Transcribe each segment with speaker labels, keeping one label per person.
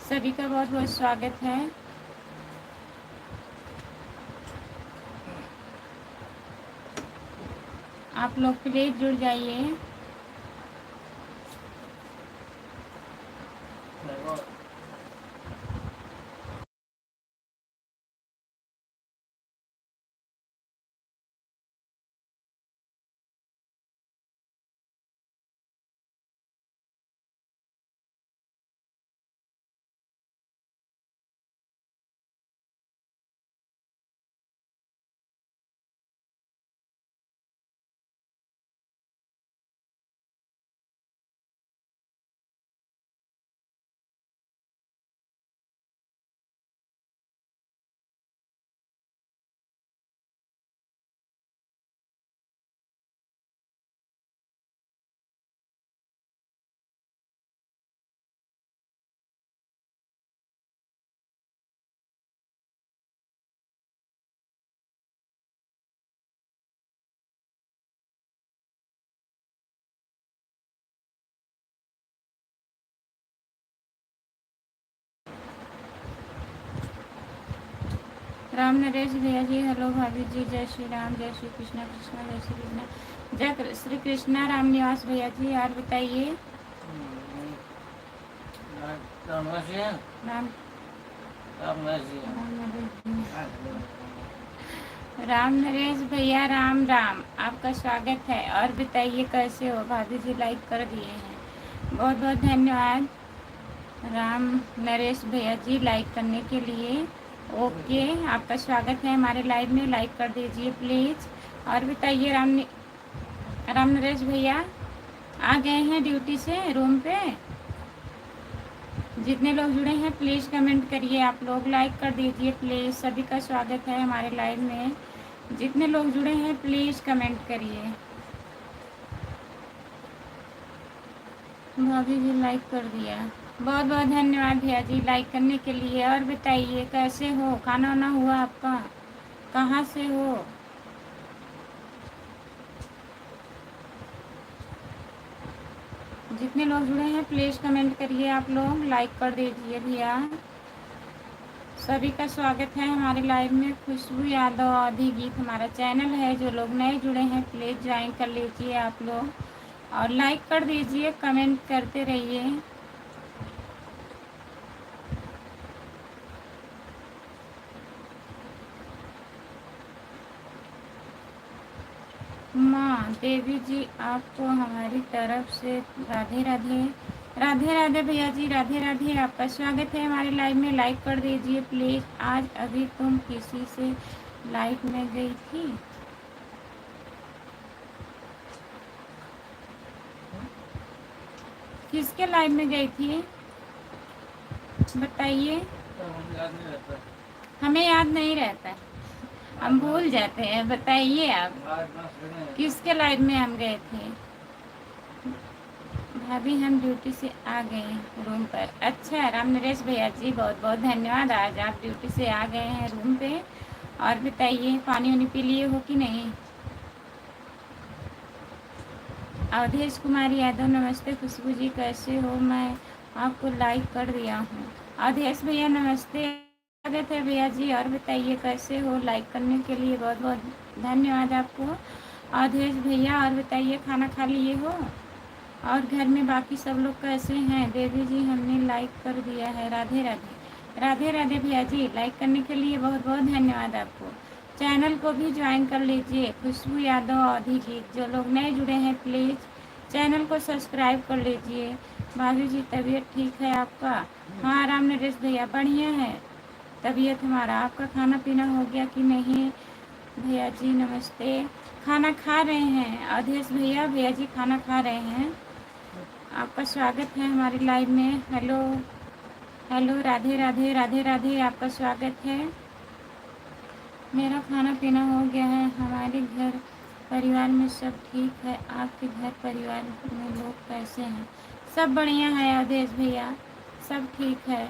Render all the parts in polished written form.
Speaker 1: सभी का बहुत बहुत स्वागत है। आप लोग प्लीज़ जुड़ जाइए। राम नरेश भैया जी, हेलो भाभी जी, जय श्री राम, जय श्री कृष्णा कृष्णा जय श्री कृष्णा, जय श्री कृष्णा। राम निवास भैया जी, और बताइए। राम राम नरेश भैया, राम राम, आपका स्वागत है। और बताइए कैसे हो भाभी जी, लाइक कर दिए हैं, बहुत बहुत धन्यवाद राम नरेश भैया जी लाइक करने के लिए। ओके, आपका स्वागत है हमारे लाइव में, लाइक कर दीजिए प्लीज़। और बताइए राम नरेश भैया आ गए हैं ड्यूटी से रूम पे? जितने लोग जुड़े हैं प्लीज़ कमेंट करिए, आप लोग लाइक कर दीजिए प्लीज़। सभी का स्वागत है हमारे लाइव में। जितने लोग जुड़े हैं प्लीज़ कमेंट करिए। भाभी जी लाइक कर दिया, बहुत बहुत धन्यवाद भैया जी लाइक करने के लिए। और बताइए कैसे हो, खाना वाना हुआ आपका, कहाँ से हो? जितने लोग जुड़े हैं प्लीज़ कमेंट करिए, आप लोग लाइक कर दीजिए भैया। सभी का स्वागत है हमारे लाइव में। खुशबू यादव आदि गीत हमारा चैनल है, जो लोग नए जुड़े हैं प्लीज़ ज्वाइन कर लीजिए आप लोग, और लाइक कर दीजिए, कमेंट करते रहिए। माँ देवी जी, आपको हमारी तरफ से राधे राधे। राधे राधे भैया जी, राधे राधे, आपका स्वागत है हमारे लाइव में। लाइक कर दीजिए प्लीज़। आज अभी तुम किसी से लाइव में गई थी? किसके लाइव में गई थी बताइए। हमें याद नहीं रहता, हम भूल जाते हैं। बताइए आप किसके लाइव में हम गए थे? भाभी हम ड्यूटी से आ गए रूम पर। अच्छा राम नरेश भैया जी, बहुत बहुत धन्यवाद, आज आप ड्यूटी से आ गए हैं रूम पे। और बताइए पानी वानी पी लिए हो कि नहीं? अवधेश कुमार यादव नमस्ते। खुशबू जी कैसे हो, मैं आपको लाइक कर दिया हूँ। अवधेश भैया नमस्ते, स्वागत है भैया जी। और बताइए कैसे हो, लाइक करने के लिए बहुत बहुत धन्यवाद आपको अवधेश भैया। और बताइए खाना खा लिए हो, और घर में बाकी सब लोग कैसे हैं? देवी जी हमने लाइक कर दिया है, राधे राधे। राधे राधे भैया जी, लाइक करने के लिए बहुत बहुत धन्यवाद आपको। चैनल को भी ज्वाइन कर लीजिए, खुशबू यादव आदि गीत। जो लोग नए जुड़े हैं प्लीज़ चैनल को सब्सक्राइब कर लीजिए। भाभी जी तबीयत ठीक है आपका? हाँ राम नरेश भैया बढ़िया है तबीयत हमारा। आपका खाना पीना हो गया कि नहीं? भैया जी नमस्ते। खाना खा रहे हैं अवधेश भैया, भैया जी खाना खा रहे हैं। आपका स्वागत है हमारी लाइव में। हेलो हेलो, राधे राधे, राधे राधे, आपका स्वागत है। मेरा खाना पीना हो गया है। हमारे घर परिवार में सब ठीक है। आपके घर परिवार में लोग कैसे हैं? सब बढ़िया है अवधेश भैया, सब ठीक है।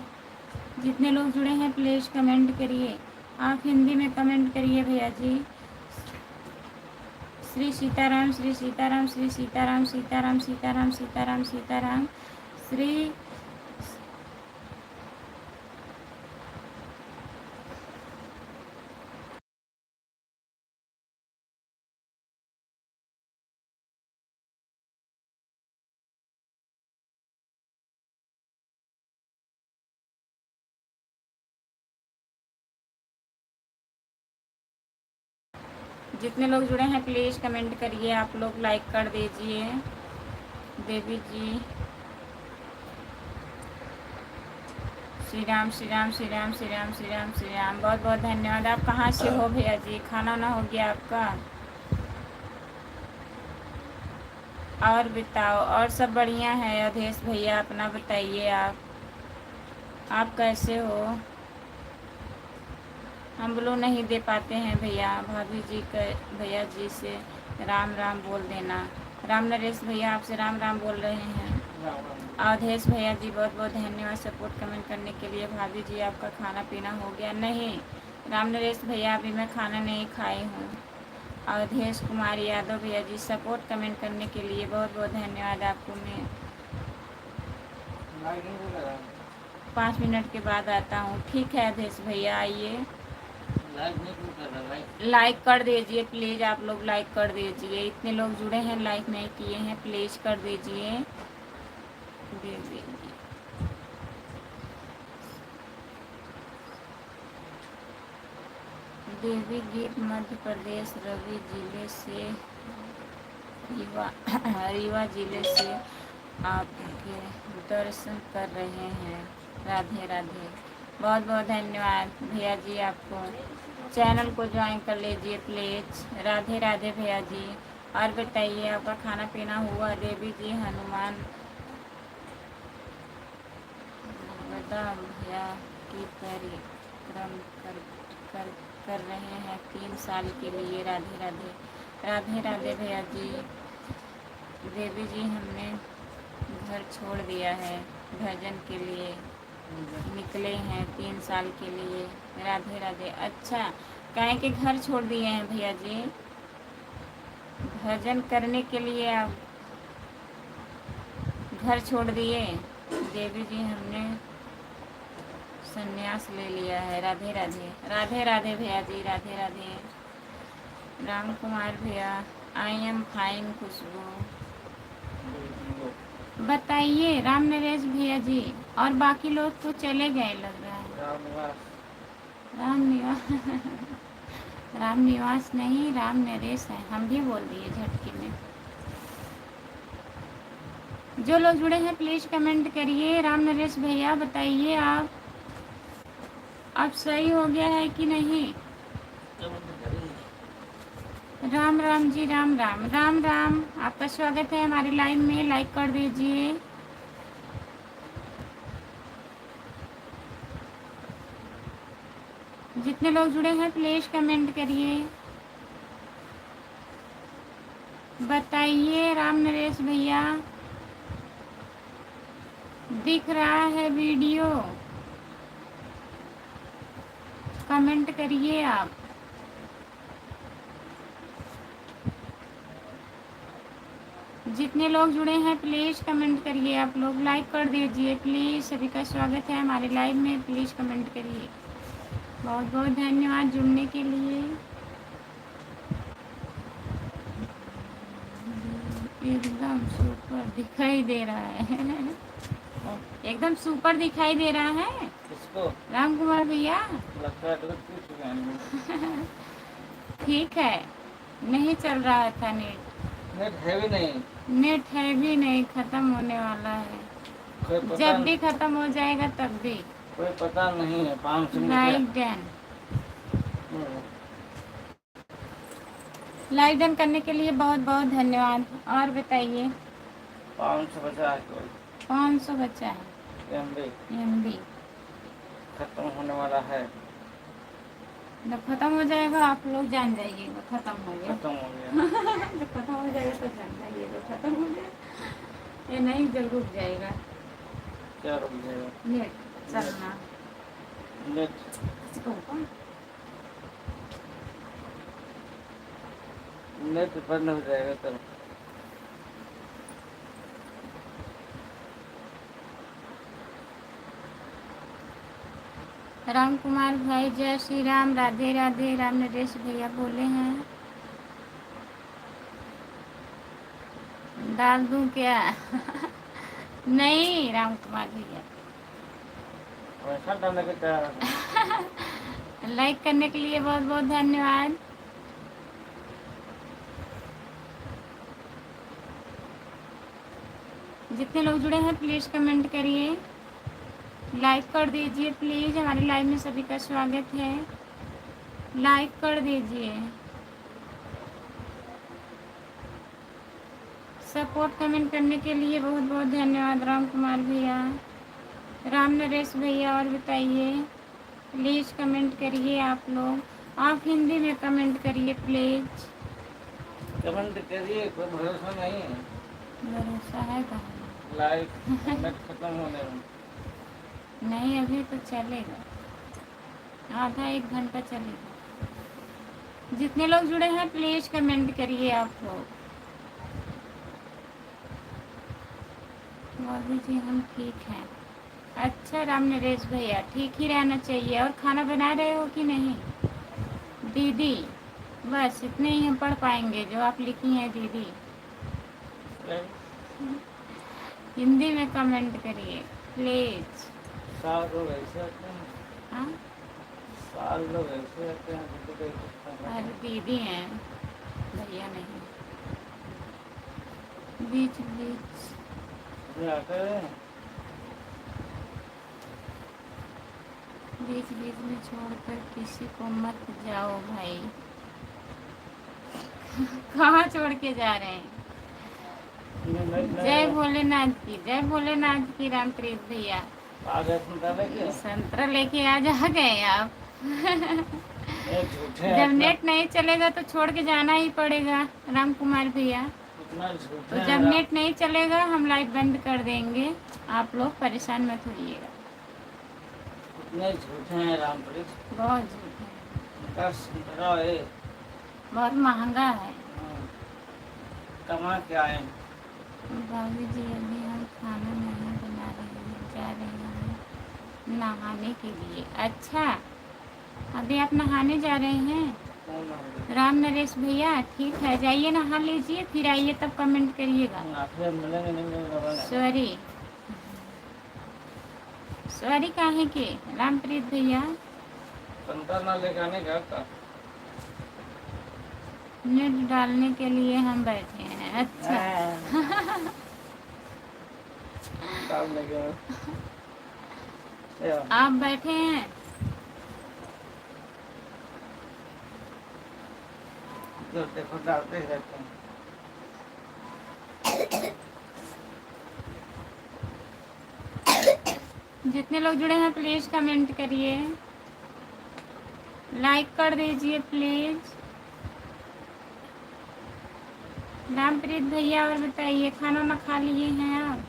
Speaker 1: जितने लोग जुड़े हैं प्लीज़ कमेंट करिए, आप हिंदी में कमेंट करिए भैया जी। श्री सीताराम, श्री सीताराम, श्री सीताराम, सीताराम सीताराम सीताराम सीताराम। श्री जितने लोग जुड़े हैं प्लीज़ कमेंट करिए, आप लोग लाइक कर दीजिए। देवी जी, श्री राम श्री राम श्री राम श्री राम श्री राम श्री राम, बहुत बहुत धन्यवाद। आप कहाँ से हो भैया जी? खाना ना हो गया आपका? और बताओ, और सब बढ़िया है? अवधेश भैया अपना बताइए, आप कैसे हो? हम ब्लू नहीं दे पाते हैं भैया। भाभी जी का भैया जी से राम राम बोल देना। राम नरेश भैया आपसे राम राम बोल रहे हैं। अवधेश भैया जी बहुत बहुत धन्यवाद सपोर्ट कमेंट करने के लिए। भाभी जी आपका खाना पीना हो गया? नहीं राम नरेश भैया, अभी मैं खाना नहीं खाई हूँ। अवधेश कुमार यादव भैया जी सपोर्ट कमेंट करने के लिए बहुत बहुत धन्यवाद आपको। मैं 5 मिनट के बाद आता हूँ। ठीक है अवधेश भैया, आइए। लाइक कर दीजिए प्लीज़, आप लोग लाइक कर दीजिए। इतने लोग जुड़े हैं लाइक नहीं किए हैं, प्लीज़ कर दीजिए। देवी गीत मध्य प्रदेश रवि जिले से रीवा जिले से आपके दर्शन कर रहे हैं। राधे राधे, बहुत बहुत धन्यवाद भैया जी। आपको चैनल को ज्वाइन कर लीजिए प्लीज़। राधे राधे भैया जी। और बताइए आपका खाना पीना हुआ? देवी जी हनुमान भैया की परिक्रम कर कर रहे हैं 3 साल के लिए। राधे राधे, राधे राधे भैया जी। देवी जी हमने घर छोड़ दिया है, भजन के लिए निकले हैं 3 साल के लिए। राधे राधे। अच्छा, काहे के घर छोड़ दिए हैं भैया जी? भजन करने के लिए आप घर छोड़ दिए? देवी जी हमने संन्यास ले लिया है। राधे राधे, राधे राधे भैया जी। राधे राधे। राम कुमार भैया, आई एम फाइन। खुशबू बताइए। राम नरेश भैया जी और बाकी लोग तो चले गए लग रहा है। राम निवास राम निवास नहीं, राम नरेश है। हम भी बोल दिए झटके में। जो लोग जुड़े हैं प्लीज कमेंट करिए। राम नरेश भैया बताइए, आप सही हो गया है कि नहीं? राम राम जी, राम राम, राम राम। आपका स्वागत है हमारी लाइन में। लाइक कर दीजिए। जितने लोग जुड़े हैं प्लीज कमेंट करिए, बताइए। राम नरेश भैया दिख रहा है वीडियो? कमेंट करिए आप। जितने लोग जुड़े हैं प्लीज़ कमेंट करिए। आप लोग लाइक कर दीजिए प्लीज़। सभी का स्वागत है हमारे लाइव में। प्लीज़ कमेंट करिए। बहुत बहुत धन्यवाद जुड़ने के लिए। एकदम सुपर दिखाई दे रहा है एकदम सुपर दिखाई दे रहा है। किसको? राम कुमार भैया। ठीक है, नहीं चल रहा था नेट। नेट है भी नहीं, नेट है भी नहीं, खत्म होने वाला है। जब भी खत्म हो जाएगा तब भी कोई पता नहीं है। 500 लाइक डन, लाइक डन करने के लिए बहुत बहुत धन्यवाद। और बताइए। 500 बचा है। 500 बचा है। एमबी खत्म होने वाला है। जब खत्म हो जाएगा आप लोग जान जाइएगा खत्म हो गया। खत्म हो गया जब खत्म हो जाएगा तो जान जाइएगा खत्म हो गया। ये नहीं जब रुक जाएगा। क्या रुक जाएगा? नेट चलना। नेट नेट बंद हो जाएगा तब। राम कुमार भाई जय श्री राम। राधे राधे। राम नरेश भैया बोले हैं डाल दूं क्या? नहीं राम कुमार भैया डालने के क्या? लाइक करने के लिए बहुत बहुत धन्यवाद। जितने लोग जुड़े हैं प्लीज़ कमेंट करिए, लाइक कर दीजिए प्लीज़। हमारे लाइव में सभी का स्वागत है, लाइक कर दीजिए। सपोर्ट कमेंट करने के लिए बहुत बहुत धन्यवाद राम कुमार भैया, राम नरेश भैया। और बताइए, प्लीज़ कमेंट करिए आप लोग, आप हिंदी में कमेंट करिए प्लीज़।
Speaker 2: कमेंट करिए, कोई भरोसा नहीं है।
Speaker 1: भरोसा है कहाँ?
Speaker 2: लाइक नेट खत्म होने में
Speaker 1: नहीं, अभी तो चलेगा, आधा एक घंटा चलेगा। जितने लोग जुड़े हैं प्लीज़ कमेंट करिए आप लोग। भाभी जी हम ठीक हैं। अच्छा राम नरेश भैया, ठीक ही रहना चाहिए। और खाना बना रहे हो कि नहीं? दीदी, बस इतने ही हम पढ़ पाएंगे जो आप लिखी हैं दीदी। हिंदी में कमेंट करिए प्लीज़।
Speaker 2: साल लोग ऐसे आते हैं,
Speaker 1: हाँ,
Speaker 2: साल लोग ऐसे आते हैं।
Speaker 1: अरे दीदी हैं, भैया नहीं। बीच बीच
Speaker 2: आते हैं
Speaker 1: बीच बीच में छोड़कर किसी को मत जाओ भाई। कहाँ छोड़ के जा रहे हैं? जय भोलेनाथ की, जय भोलेनाथ की रामप्रीत भैया। संतरा लेके आज आ गए आप। जब नेट नहीं चलेगा तो छोड़ के जाना ही पड़ेगा राम कुमार भैया। तो जब नेट नहीं चलेगा हम लाइट बंद कर देंगे, आप लोग परेशान मत होइएगा।
Speaker 2: कितने झूठे हैं रामप्रीत,
Speaker 1: बहुत झूठ है,
Speaker 2: उनका संतरा है,
Speaker 1: बहुत महंगा है।
Speaker 2: कमा के आए।
Speaker 1: भाभी जी अभी हम खाना नहीं बना रहे हैं, जा रहे हैं नहाने के लिए। अच्छा, अभी आप नहाने जा रहे हैं राम नरेश भैया? ठीक है, जाइए नहा लीजिए, फिर आइए तब कमेंट करिएगा। सॉरी सॉरी काहे के रामप्रीत भैया?
Speaker 2: संतरा ना लेके आने का
Speaker 1: नेट डालने के लिए हम बैठे हैं। अच्छा
Speaker 2: डालने के
Speaker 1: आप बैठे हैं?
Speaker 2: जो देखो डालते ही रहते हैं।
Speaker 1: जितने लोग जुड़े हैं प्लीज़ कमेंट करिए, लाइक कर दीजिए प्लीज़। रामप्रीत भैया और बताइए, खाना ना खा लिए हैं आप?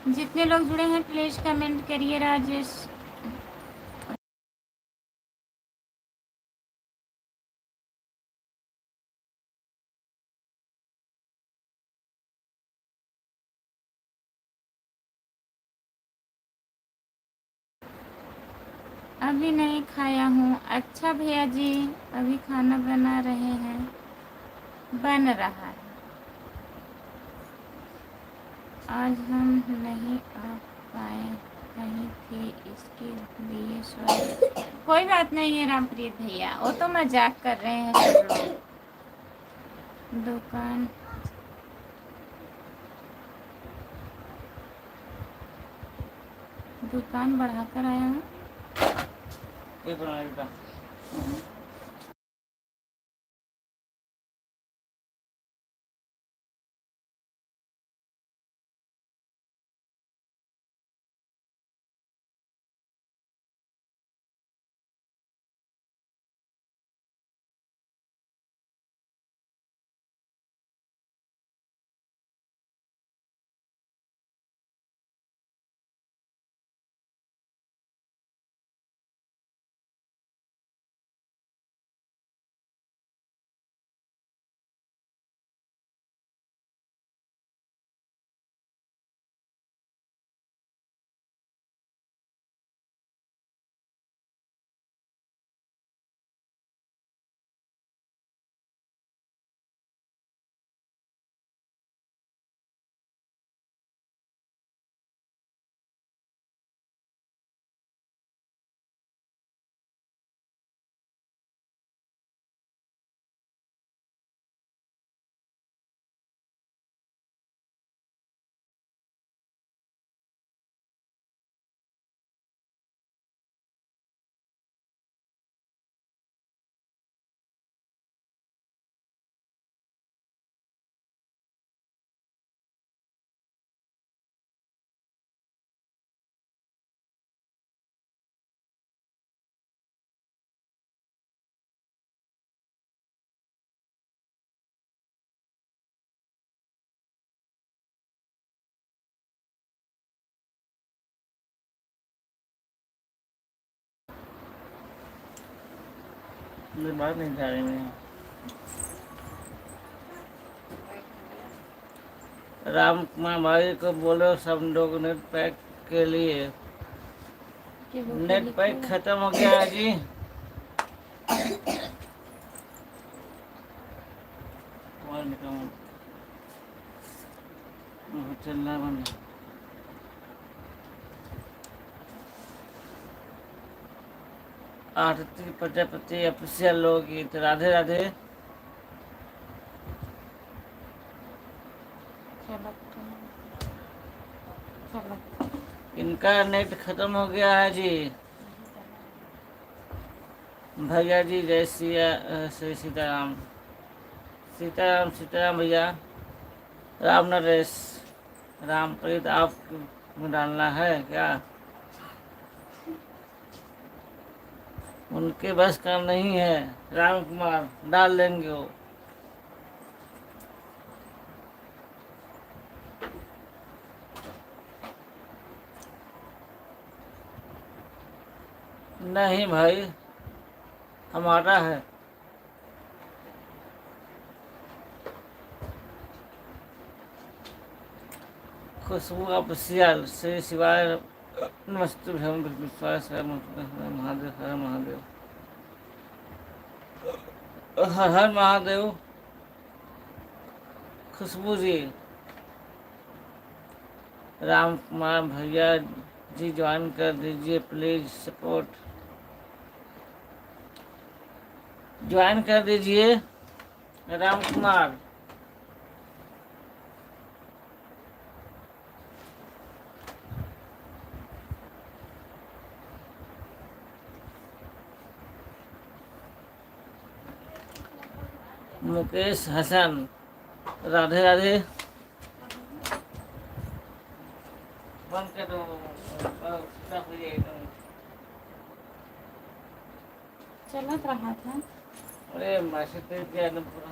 Speaker 1: जितने लोग जुड़े हैं प्लीज़ कमेंट करिए। राजेश, अभी नहीं खाया हूँ। अच्छा भैया जी, अभी खाना बना रहे हैं, बन रहा है। आज हम नहीं आ पाए, कहीं थे, इसके लिए सॉरी। कोई बात नहीं है रामप्रीत भैया, वो तो मजाक कर रहे हैं सब लोग। दुकान बढ़ाकर आया हूँ।
Speaker 2: मेरी बात नहीं जा रही मैं। राम कुमार भाई को बोलो सब लोग नेट पैक के लिए।
Speaker 1: कि वो
Speaker 2: नेट पैक खत्म हो गया है जी। चलना बंद। 8 प्रजापति ऑफिशियल लोगी तो राधे राधे। इनका नेट खत्म हो गया है जी। भैया जी जय सिया श्री सीताराम। सीताराम सीताराम भैया। राम नरेश रामप्रीत आप डालना है क्या? उनके बस का नहीं है। राम कुमार डाल देंगे वो। नहीं भाई हमारा है। खुशबू ऑफिशियल श्री शिवाय नमस्ते भ्रम विश्वास है महादेव हर महादेव हर हर महादेव। खुशबू जी राम कुमार भैया जी ज्वाइन कर दीजिए प्लीज सपोर्ट ज्वाइन कर दीजिए राम कुमार। मुकेश हसन राधे राधे। बंद कर दो।
Speaker 1: चलत रहा था।
Speaker 2: अरे मैसेज तो किया ना पूरा।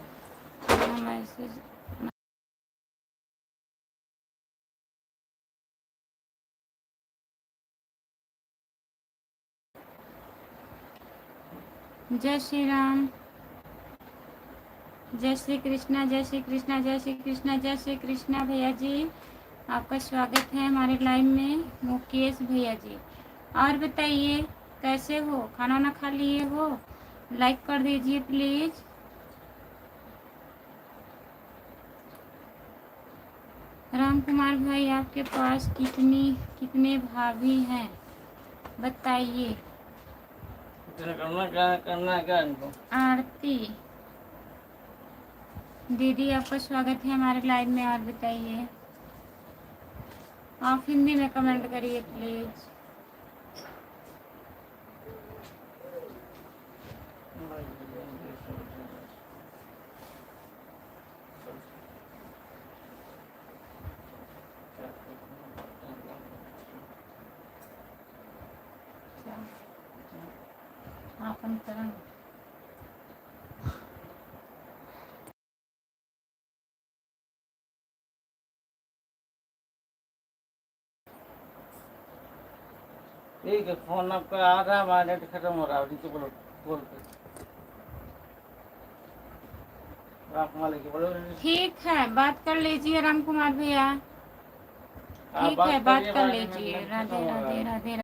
Speaker 1: मैसेज जय श्री राम जय श्री कृष्णा जय श्री कृष्णा जय श्री कृष्णा जय श्री कृष्णा। भैया जी आपका स्वागत है हमारे लाइव में। मुकेश भैया जी और बताइए कैसे हो? खाना ना खा लिए हो? लाइक कर दीजिए प्लीज। राम कुमार भाई आपके पास कितने भाभी हैं बताइए?
Speaker 2: करना क्या इनको?
Speaker 1: आरती दीदी आपका स्वागत है हमारे लाइव में। और बताइए आप हिंदी में कमेंट करिए प्लीज। आपन करें
Speaker 2: ठीक है फोन आपका आ रहा है हमारा नेट खत्म हो रहा है नीचे बोलो बोल पे। राम कुमार लेके बोलो।
Speaker 1: ठीक है बात कर लीजिए राम कुमार भैया।
Speaker 2: आप
Speaker 1: ठीक है बात
Speaker 2: करिए,
Speaker 1: कर
Speaker 2: हमारा
Speaker 1: लीजिए।
Speaker 2: नेट खत्म
Speaker 1: राधे
Speaker 2: हो रहा
Speaker 1: राधे
Speaker 2: है।
Speaker 1: राधे राधे।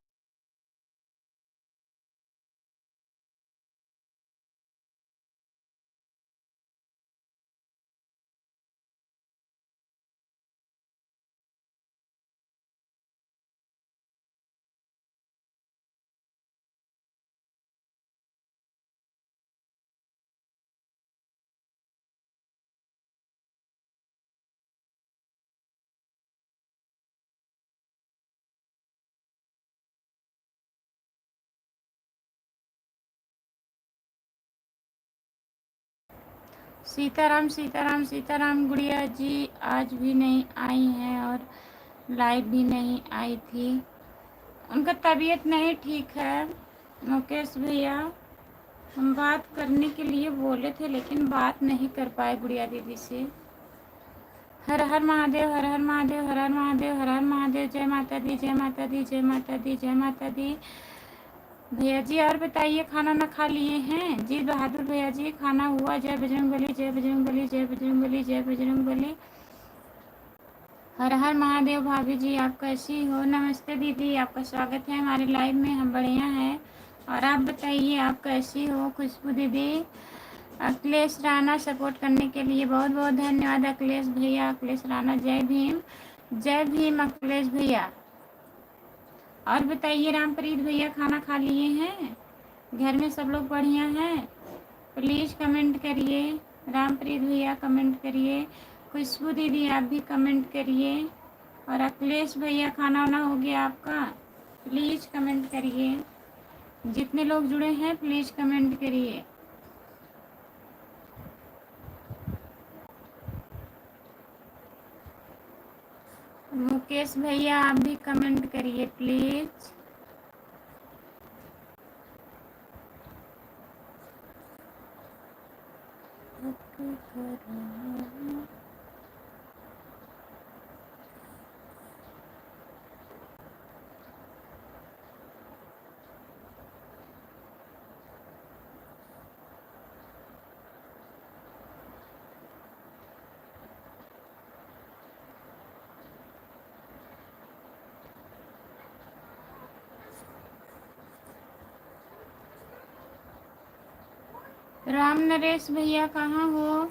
Speaker 1: सीताराम सीताराम सीताराम। गुड़िया जी आज भी नहीं आई हैं और लाइव भी नहीं आई थी। उनका तबीयत नहीं ठीक है। मुकेश भैया हम बात करने के लिए बोले थे लेकिन बात नहीं कर पाए गुड़िया दीदी से। हर हर महादेव हर हर महादेव हर हर महादेव हर हर महादेव। जय माता दी जय माता दी जय माता दी जय माता दी। भैया जी और बताइए, खाना ना खा लिए हैं? जी बहादुर भैया जी, खाना हुआ। जय बजरंगबली, जय बजरंगबली, जय बजरंगबली, जय बजरंगबली। हर हर महादेव। भाभी जी आप कैसी हो? नमस्ते दीदी, आपका स्वागत है हमारे लाइव में। हम बढ़िया हैं, और आप बताइए आप कैसी हो? खुशबू दीदी, अखिलेश राणा सपोर्ट करने के लिए बहुत बहुत धन्यवाद अखिलेश भैया। अखिलेश राणा, जय भीम, जय भीम अखिलेश भैया। और बताइए रामप्रीत भैया, खाना खा लिए हैं? घर में सब लोग बढ़िया हैं? प्लीज़ कमेंट करिए। रामप्रीत भैया कमेंट करिए, खुशबू दीदी आप भी कमेंट करिए, और अखिलेश भैया खाना वाना हो गया आपका? प्लीज़ कमेंट करिए। जितने लोग जुड़े हैं प्लीज़ कमेंट करिए। मुकेश भैया आप भी कमेंट करिए प्लीज़। राम नरेश भैया कहाँ हो?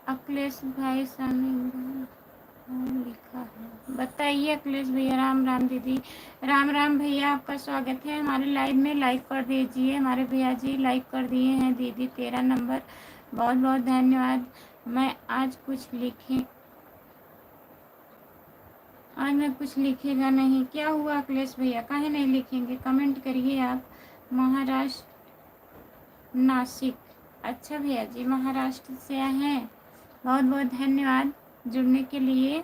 Speaker 1: अखिलेश भाई शामिल लिखा है, बताइए अखिलेश भैया। राम राम दीदी, राम राम भैया, आपका स्वागत है हमारे लाइव में। लाइक कर दीजिए, हमारे भैया जी लाइक कर दिए हैं। दीदी 13 नंबर, बहुत बहुत धन्यवाद। मैं आज कुछ लिखे, आज मैं कुछ लिखेगा नहीं। क्या हुआ अखिलेश भैया, काहे नहीं लिखेंगे? कमेंट करिए आप। महाराष्ट्र, नासिक, अच्छा भैया जी महाराष्ट्र से आए हैं, बहुत बहुत धन्यवाद जुड़ने के लिए।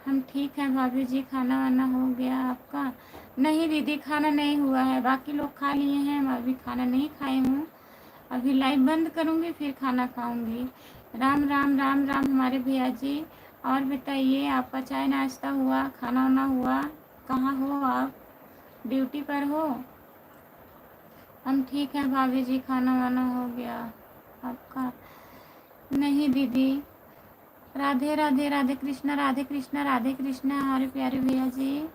Speaker 1: हम ठीक हैं भाभी जी, खाना वाना हो गया आपका? नहीं दीदी, खाना नहीं हुआ है, बाकी लोग खा लिए हैं, मैं अभी खाना नहीं खाई हूँ। अभी लाइव बंद करूँगी फिर खाना खाऊँगी। राम राम राम राम हमारे भैया जी। और बताइए आपका चाय नाश्ता हुआ, खाना वाना हुआ? कहाँ हो आप, ड्यूटी पर हो? हम ठीक हैं भाभी जी, खाना वाना हो गया आपका? नहीं दीदी। राधे राधे, राधे कृष्णा, राधे कृष्णा, राधे कृष्णा हमारे प्यारे भैया जी।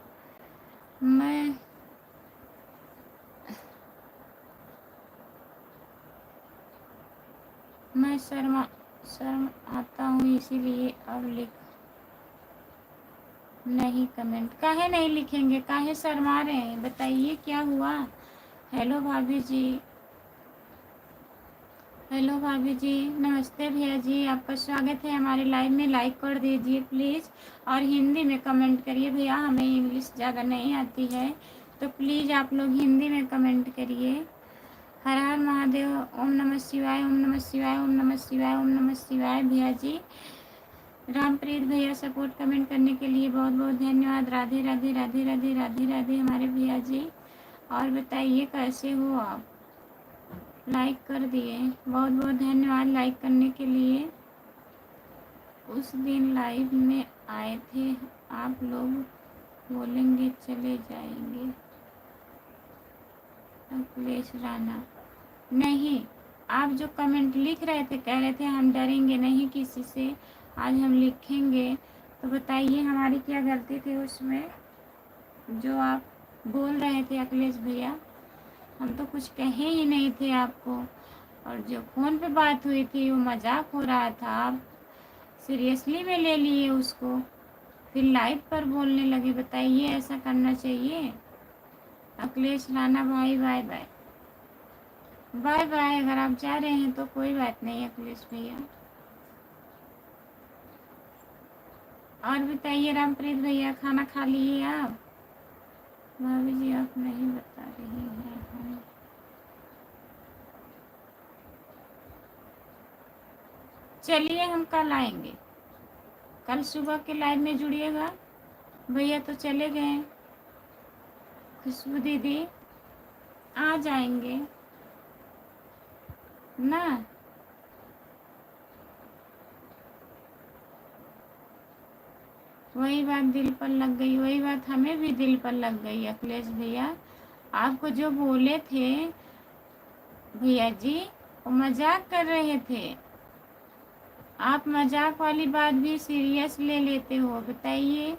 Speaker 1: मैं शर्म आता हूँ, इसीलिए अब लिख नहीं। कमेंट काहे नहीं लिखेंगे, काहे शर्मा रहे हैं? बताइए क्या हुआ? हेलो भाभी जी, हेलो भाभी जी, नमस्ते भैया जी, आपका स्वागत है हमारे लाइव में। लाइक कर दीजिए प्लीज़, और हिंदी में कमेंट करिए भैया, हमें इंग्लिश ज़्यादा नहीं आती है, तो प्लीज़ आप लोग हिंदी में कमेंट करिए। हर हर महादेव, ओम नमः शिवाय, ओम नमः शिवाय, ओम नमः शिवाय, ओम नमः शिवाय। भैया जी रामप्रीत भैया सपोर्ट कमेंट करने के लिए बहुत बहुत धन्यवाद। राधे राधे, राधे राधे, राधे राधे हमारे भैया जी। और बताइए कैसे हो आप? लाइक कर दिए, बहुत बहुत धन्यवाद लाइक करने के लिए। उस दिन लाइव में आए थे आप लोग, बोलेंगे चले जाएंगे। अखिलेश राणा, नहीं, आप जो कमेंट लिख रहे थे, कह रहे थे हम डरेंगे नहीं किसी से, आज हम लिखेंगे, तो बताइए हमारी क्या गलती थी उसमें जो आप बोल रहे थे अखिलेश भैया? हम तो कुछ कहे ही नहीं थे आपको, और जो फ़ोन पे बात हुई थी वो मजाक हो रहा था, आप सीरियसली में ले लिए उसको, फिर लाइव पर बोलने लगे। बताइए ऐसा करना चाहिए? अखिलेश राणा भाई बाय बाय, बाय बाय। अगर आप जा रहे हैं तो कोई बात नहीं अखिलेश भैया। और बताइए रामप्रीत भैया, खाना खा लिए आप? भाभी जी आप नहीं बता रही हैं हम। चलिए हम कल आएंगे, कल सुबह के लाइव में जुड़िएगा। भैया तो चले गए, खुशबू दीदी आ जाएंगे ना। वही बात दिल पर लग गई, वही बात हमें भी दिल पर लग गई अखिलेश भैया। आपको जो बोले थे भैया जी, वो मजाक कर रहे थे। आप मजाक वाली बात भी सीरियस ले लेते हो, बताइए।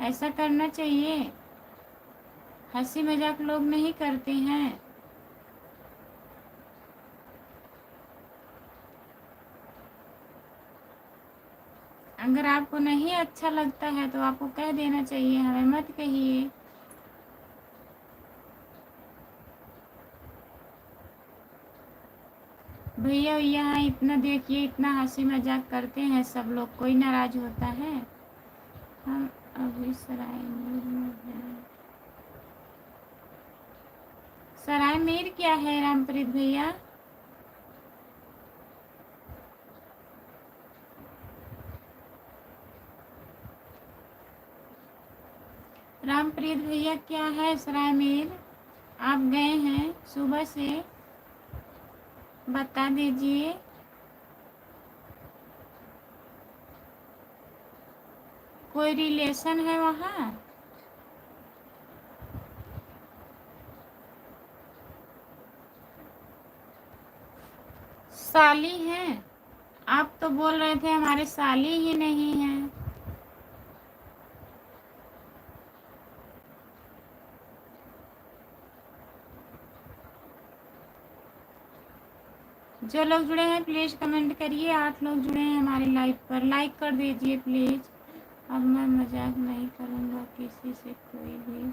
Speaker 1: ऐसा करना चाहिए? हंसी मजाक लोग नहीं करते हैं। अगर आपको नहीं अच्छा लगता है तो आपको कह देना चाहिए, हमें मत कहिए। भैया यहाँ इतना देखिए, इतना हंसी मजाक करते हैं सब लोग, कोई नाराज होता है? हम अभी सराय में हैं। सराय मीर क्या है रामप्रीत भैया? रामप्रीत भैया क्या है सराय मीर? आप गए हैं सुबह से, बता दीजिए। कोई रिलेशन है वहाँ? साली हैं? आप तो बोल रहे थे हमारे साली ही नहीं हैं। जो लोग जुड़े हैं प्लीज़ कमेंट करिए। 8 लोग जुड़े हैं हमारे लाइव पर, लाइक कर दीजिए प्लीज़। अब मैं मजाक नहीं करूँगा किसी से, कोई भी।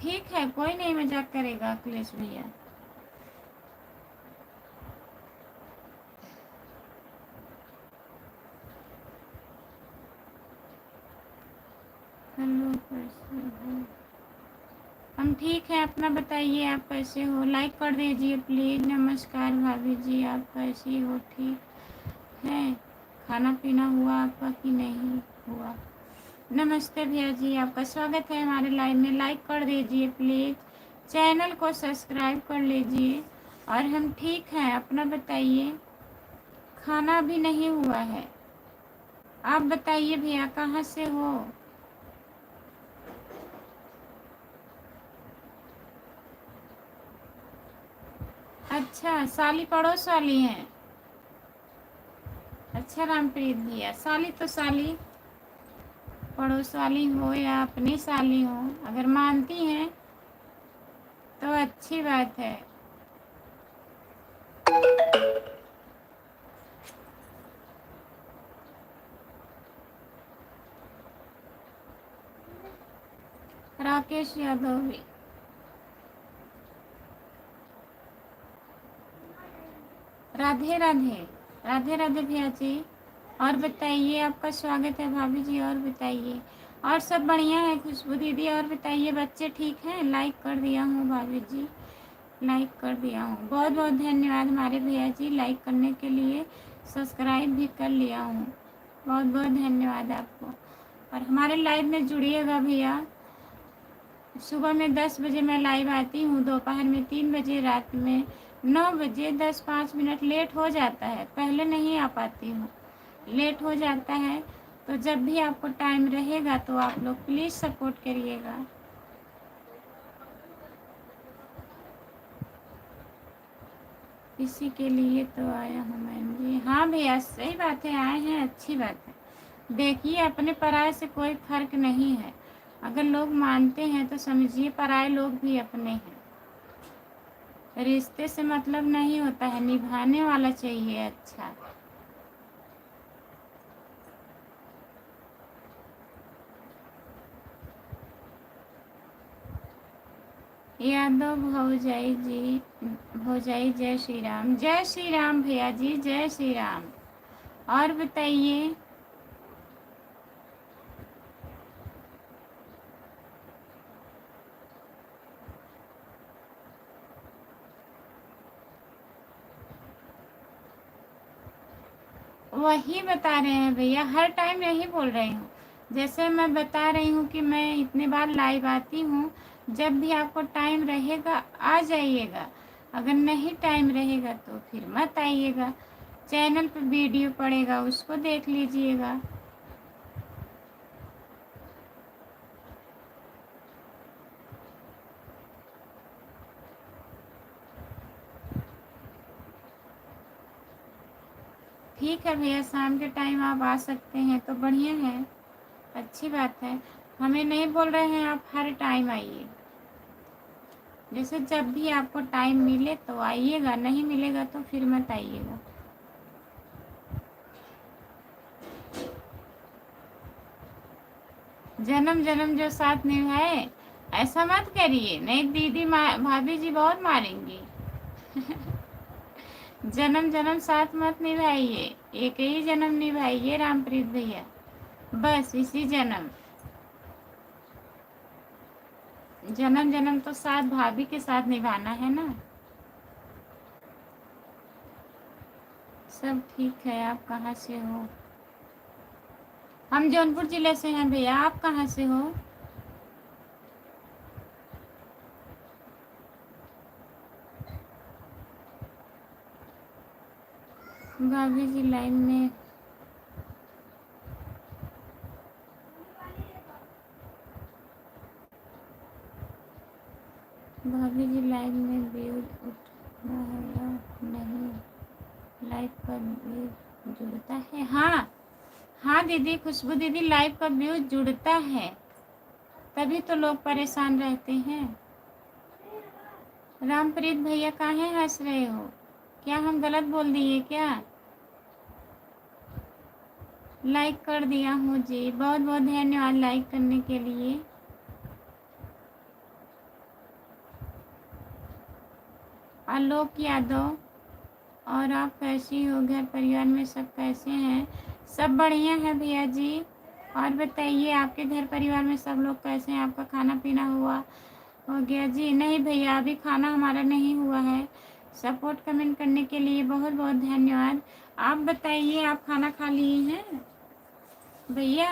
Speaker 1: ठीक है, कोई नहीं मजाक करेगा अखिलेश भैया। हेलो, कैसे हो? हम ठीक हैं, अपना बताइए, आप कैसे हो? लाइक कर दीजिए प्लीज़। नमस्कार भाभी जी, आप कैसी हो? ठीक है? खाना पीना हुआ आपका कि नहीं हुआ? नमस्ते भैया जी, आपका स्वागत है हमारे लाइव में। लाइक कर दीजिए प्लीज़, चैनल को सब्सक्राइब कर लीजिए। और हम ठीक हैं, अपना बताइए। खाना भी नहीं हुआ है। आप बताइए भैया, कहाँ से हो? अच्छा, साली पड़ोस वाली हैं? अच्छा रामप्रीत भैया, साली तो साली, पड़ोस वाली हो या अपनी साली हो, अगर मानती हैं तो अच्छी बात है। राकेश यादव भी। राधे राधे, राधे राधे भैया जी। और बताइए, आपका स्वागत है भाभी जी। और बताइए, और सब बढ़िया है खुशबू दीदी? और बताइए, बच्चे ठीक हैं? लाइक कर दिया हूँ भाभी जी, लाइक कर दिया हूँ। बहुत बहुत धन्यवाद हमारे भैया जी, लाइक करने के लिए। सब्सक्राइब भी कर लिया हूँ, बहुत बहुत धन्यवाद आपको। और हमारे लाइव में जुड़िएगा भैया। सुबह में 10 बजे मैं लाइव आती हूँ, दोपहर में 3 बजे, रात में 9 बजे। 10-5 मिनट लेट हो जाता है, पहले नहीं आ पाती हूँ, लेट हो जाता है। तो जब भी आपको टाइम रहेगा तो आप लोग प्लीज़ सपोर्ट करिएगा। इसी के लिए तो आया हूँ मैम जी। हाँ भैया, सही बात है, आए हैं, अच्छी बात है। देखिए, अपने पराये से कोई फर्क नहीं है। अगर लोग मानते हैं तो समझिए पराये लोग भी अपने हैं। रिश्ते से मतलब नहीं होता है, निभाने वाला चाहिए। अच्छा, यादव भौजाई जी, भौजाई जय श्री राम। जय श्री राम भैया जी, जय श्री राम। और बताइए, वही बता रहे हैं भैया, हर टाइम यही बोल रही हूँ। जैसे मैं बता रही हूँ कि मैं इतने बार लाइव आती हूँ, जब भी आपको टाइम रहेगा आ जाइएगा। अगर नहीं टाइम रहेगा तो फिर मत आइएगा। चैनल पे वीडियो पड़ेगा, उसको देख लीजिएगा। ठीक है भैया, शाम के टाइम आप आ सकते हैं तो बढ़िया है, अच्छी बात है। हमें नहीं बोल रहे हैं आप हर टाइम आइए, जैसे जब भी आपको टाइम मिले तो आइएगा, नहीं मिलेगा तो फिर मत आइएगा। जन्म जन्म जो साथ निभाए, ऐसा मत करिए, नहीं दीदी भाभी जी बहुत मारेंगी। जन्म जन्म साथ मत निभाइए, एक ही जन्म निभाइए रामप्रीत भैया, बस इसी जन्म। जन्म जन्म तो साथ भाभी के साथ निभाना है ना। सब ठीक है। आप कहाँ से हो? हम जौनपुर जिले से हैं भैया, आप कहाँ से हो? भाभी जी लाइन में, भाभी जी लाइन में व्यूज उठना है या नहीं? लाइव का व्यूज जुड़ता है? हाँ हाँ दीदी खुशबू दीदी, लाइव का व्यूज जुड़ता है, तभी तो लोग परेशान रहते हैं। रामप्रीत भैया काहे हंस रहे हो? क्या हम गलत बोल दिए क्या? लाइक कर दिया हूँ जी, बहुत बहुत धन्यवाद लाइक करने के लिए। आलोक यादव, और आप कैसी हो? घर परिवार में सब कैसे हैं? सब बढ़िया है भैया जी। और बताइए आपके घर परिवार में सब लोग कैसे हैं? आपका खाना पीना हो गया जी? नहीं भैया, अभी खाना हमारा नहीं हुआ है। सपोर्ट कमेंट करने के लिए बहुत बहुत धन्यवाद। आप बताइए, आप खाना खा लिए हैं? भैया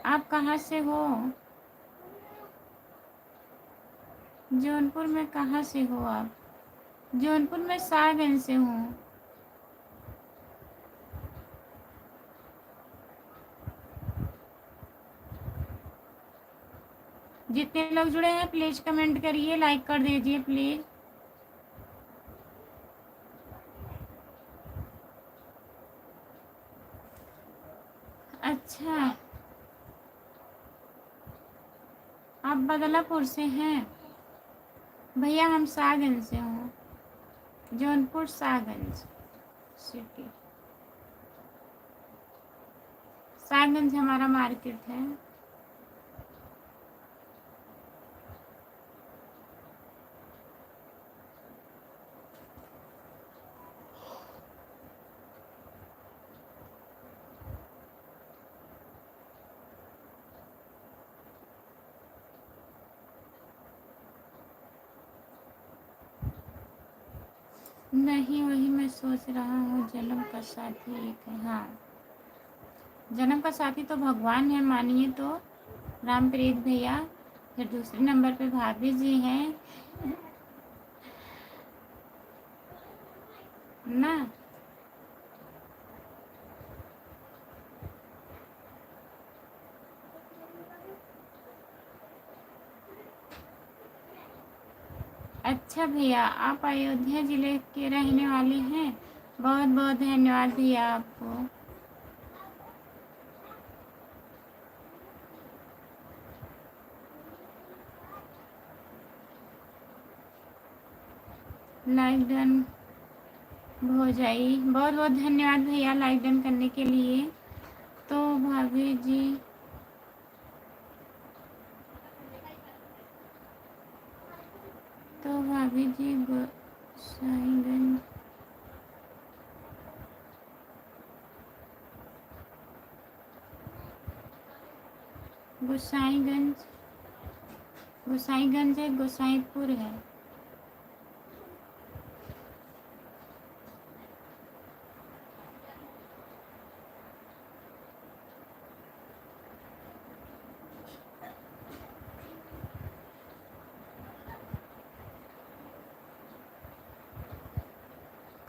Speaker 1: आप कहाँ से हो? जौनपुर में कहाँ से हो आप? जौनपुर में सागंज से हूँ। जितने लोग जुड़े हैं प्लीज कमेंट करिए, लाइक कर दीजिए प्लीज। अच्छा, आप बदलापुर से हैं? भैया हम सागंज से हूँ, जौनपुर सागंज सिटी। सागंज हमारा मार्केट है। नहीं, वही मैं सोच रहा हूँ, जन्म का साथी एक है। हाँ, जन्म का साथी तो भगवान है मानिए तो, रामप्रीत भैया। फिर दूसरे नंबर पे भाभी जी हैं ना। अच्छा भैया, आप अयोध्या जिले के रहने वाले हैं? बहुत बहुत धन्यवाद भैया आपको। लाइक डन भौजाई, बहुत बहुत धन्यवाद भैया लाइक डन करने के लिए। तो भाभी जी, तो भाभी जी गोसाईगंज, गोसाईगंज, गोसाईगंज है, गोसाईपुर है।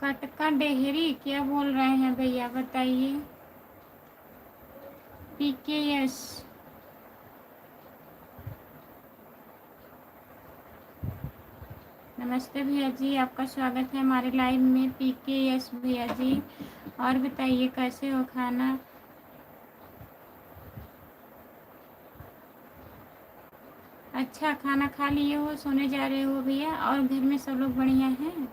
Speaker 1: कटका डेहरी क्या बोल रहे हैं भैया बताइए। PKS नमस्ते भैया जी, आपका स्वागत है हमारे लाइव में। PKS भैया जी, और बताइए कैसे हो? खाना अच्छा, खाना खा लिए हो, सोने जा रहे हो भैया? और घर में सब लोग बढ़िया हैं?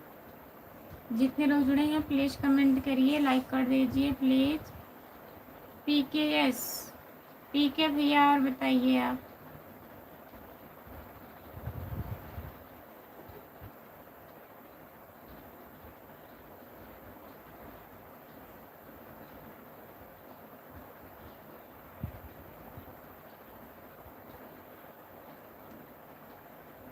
Speaker 1: जितने लोग जुड़े हैं प्लीज़ कमेंट करिए, लाइक कर दीजिए प्लीज़। PKS PK भैया, और बताइए आप।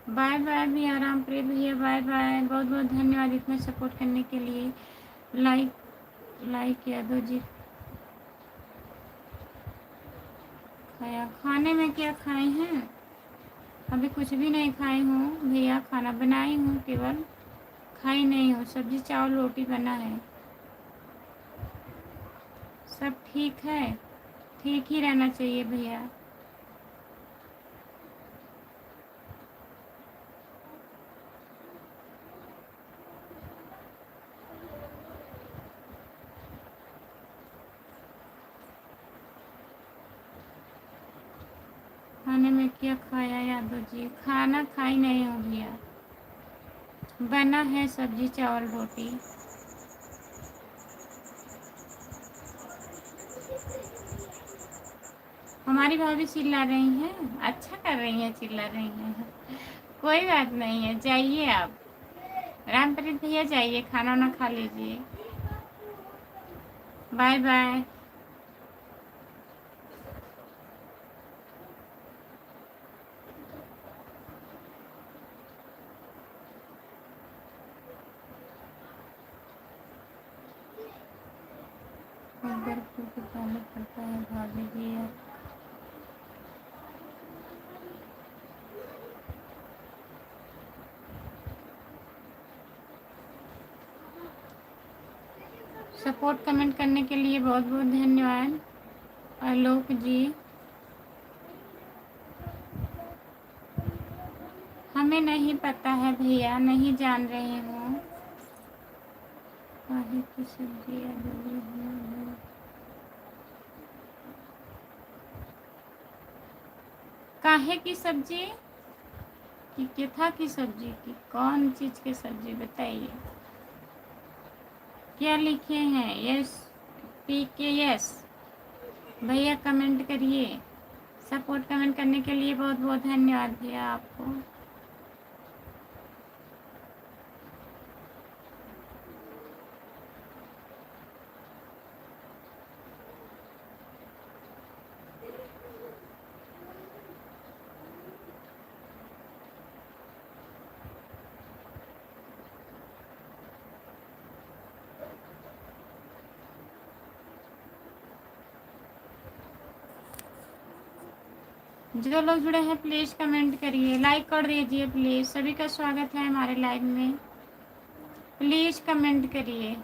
Speaker 1: बाय बाय भैया रामप्रीत भैया, बाय बाय। बहुत बहुत धन्यवाद इतना सपोर्ट करने के लिए। लाइक यादव जी। खाया, खाने में क्या खाए हैं? अभी कुछ भी नहीं खाई हूँ भैया, खाना बनाई हूँ, केवल खाई नहीं हूँ। सब्जी चावल रोटी बना है। सब ठीक है, ठीक ही रहना चाहिए भैया। खाने में क्या खाया यादव जी? खाना खाई नहीं हूँ भैया, बना है सब्जी चावल रोटी। हमारी भाभी चिल्ला रही हैं, अच्छा कर रही हैं, चिल्ला रही हैं। कोई बात नहीं है, जाइए आप रामप्रीत भैया, जाइए खाना वाना खा लीजिए। Bye bye. अगर कुछ पानी पड़ता है भाभी जी आप। सपोर्ट कमेंट करने के लिए बहुत बहुत धन्यवाद आलोक जी। हमें नहीं पता है भैया, नहीं जान रही हूँ। काहे की सब्जी काहे की सब्जी की केथा की सब्जी की कौन चीज़ की सब्जी बताइए? क्या लिखे हैं? यस PKS भैया, कमेंट करिए। सपोर्ट कमेंट करने के लिए बहुत बहुत धन्यवाद भैया आपको। जो लोग जुड़े हैं प्लीज़ कमेंट करिए, लाइक कर दीजिए प्लीज़। सभी का स्वागत है हमारे लाइव में, प्लीज़ कमेंट करिए।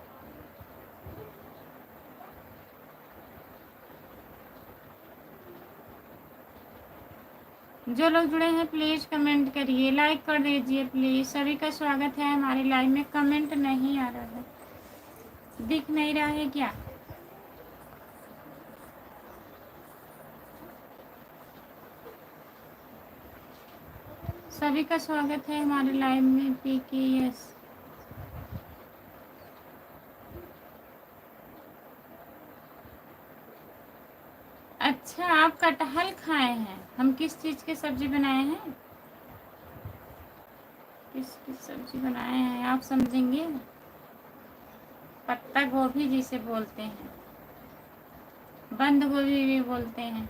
Speaker 1: जो लोग जुड़े हैं प्लीज़ कमेंट करिए, लाइक कर दीजिए प्लीज़। सभी का स्वागत है हमारे लाइव में। कमेंट नहीं आ रहा है, दिख नहीं रहा है क्या? सभी का स्वागत है हमारे लाइव में। PKS अच्छा, आप कटहल खाए हैं? हम किस चीज़ की सब्जी बनाए हैं, किस सब्जी बनाए हैं आप समझेंगे। पत्ता गोभी जिसे बोलते हैं, बंद गोभी भी बोलते हैं,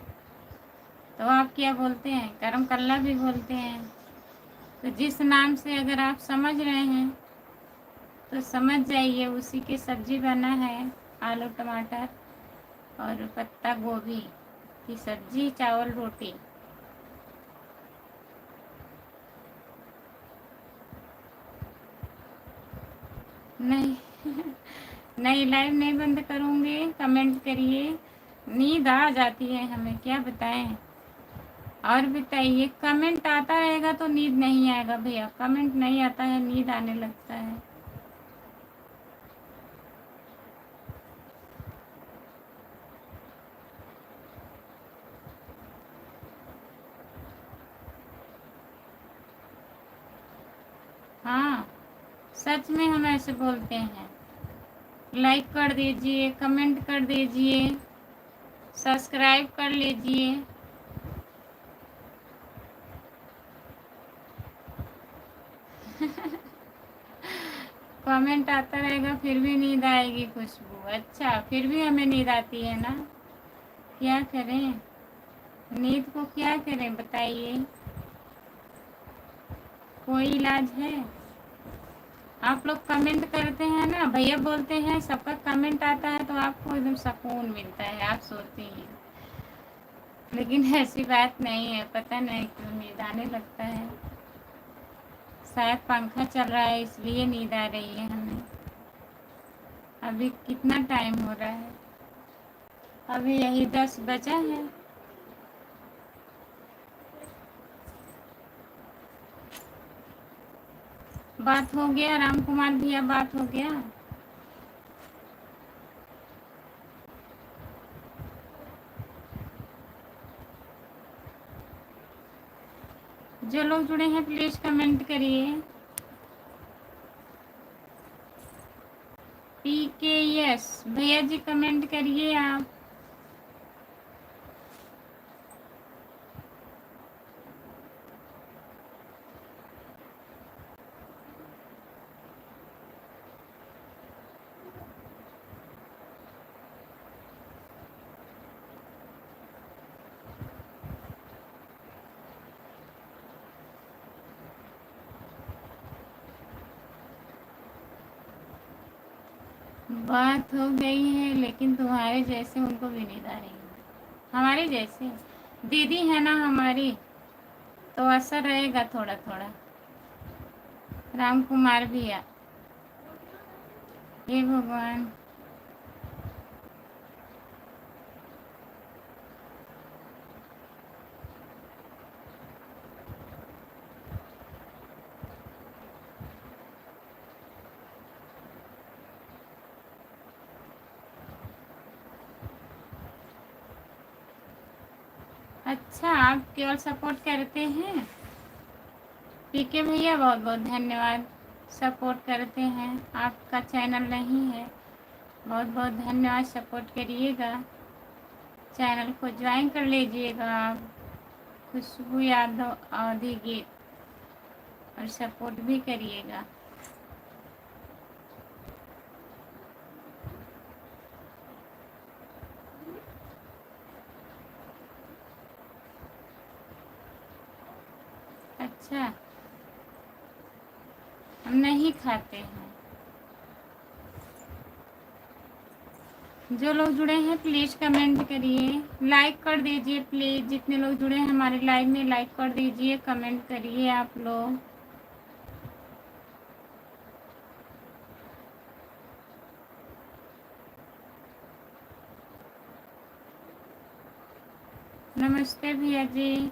Speaker 1: तो आप क्या बोलते हैं? करम कल्ला भी बोलते हैं। तो जिस नाम से अगर आप समझ रहे हैं तो समझ जाइए, उसी की सब्जी बना है। आलू टमाटर और पत्ता गोभी की सब्जी चावल रोटी। नहीं नहीं, लाइव नहीं बंद करूँगी, कमेंट करिए। नींद आ जाती है हमें, क्या बताएं। और बताइए, कमेंट आता रहेगा तो नींद नहीं आएगा भैया, कमेंट नहीं आता है नींद आने लगता है। हाँ, सच में हम ऐसे बोलते हैं। लाइक कर दीजिए, कमेंट कर दीजिए, सब्सक्राइब कर लीजिए। कमेंट आता रहेगा फिर भी नींद आएगी खुशबू। अच्छा, फिर भी हमें नींद आती है ना, क्या करें। नींद को क्या करें बताइए, कोई इलाज है। आप लोग कमेंट करते हैं ना, भैया बोलते हैं सबका कमेंट आता है तो आपको एकदम सुकून मिलता है, आप सोती हैं। लेकिन ऐसी बात नहीं है, पता नहीं क्यों नींद आने लगता है। शायद पंखा चल रहा है इसलिए नींद आ रही है हमें। अभी कितना टाइम हो रहा है, अभी यही 10 बजा है। बात हो गया राम कुमार भैया, बात हो गया। जो लोग जुड़े हैं प्लीज कमेंट करिए। PKS भैया जी कमेंट करिए आप। बात हो गई है लेकिन तुम्हारे जैसे उनको भी नींद आ रही है। हमारे जैसे दीदी है ना हमारी, तो असर रहेगा थोड़ा थोड़ा। राम कुमार भैया, हे भगवान। अच्छा, आप केवल सपोर्ट करते हैं। PK भैया बहुत बहुत धन्यवाद, सपोर्ट करते हैं। आपका चैनल नहीं है, बहुत बहुत धन्यवाद, सपोर्ट करिएगा। चैनल को ज्वाइन कर लीजिएगा आप, खुशबू यादव अवधी गीत, और सपोर्ट भी करिएगा। अच्छा, हम नहीं खाते हैं। जो लोग जुड़े हैं प्लीज़ कमेंट करिए, लाइक कर दीजिए प्लीज़। जितने लोग जुड़े हैं हमारे लाइव में, लाइक कर दीजिए, कमेंट करिए आप लोग। नमस्ते भैया जी।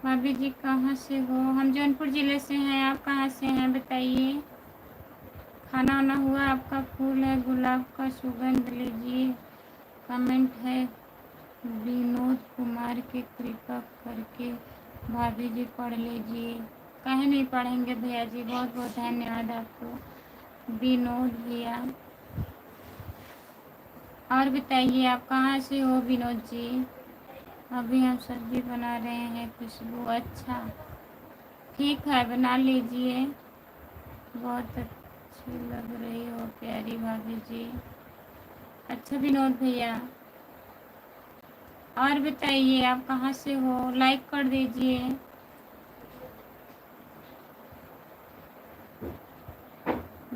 Speaker 1: भाभी जी कहाँ से हो? हम जौनपुर ज़िले से हैं, आप कहाँ से हैं बताइए। खाना वाना हुआ आपका? फूल है गुलाब का, सुगंध लीजिए। कमेंट है विनोद कुमार के, कृपा करके भाभी जी पढ़ लीजिए। कहीं नहीं पढ़ेंगे भैया जी, बहुत बहुत धन्यवाद आपको विनोद भैया। और बताइए आप कहाँ से हो विनोद जी? अभी हम सब्जी बना रहे हैं खुशबू। अच्छा, ठीक है बना लीजिए। बहुत अच्छी लग रही हो प्यारी भाभी जी। अच्छा विनोद भैया, और बताइए आप कहाँ से हो? लाइक कर दीजिए।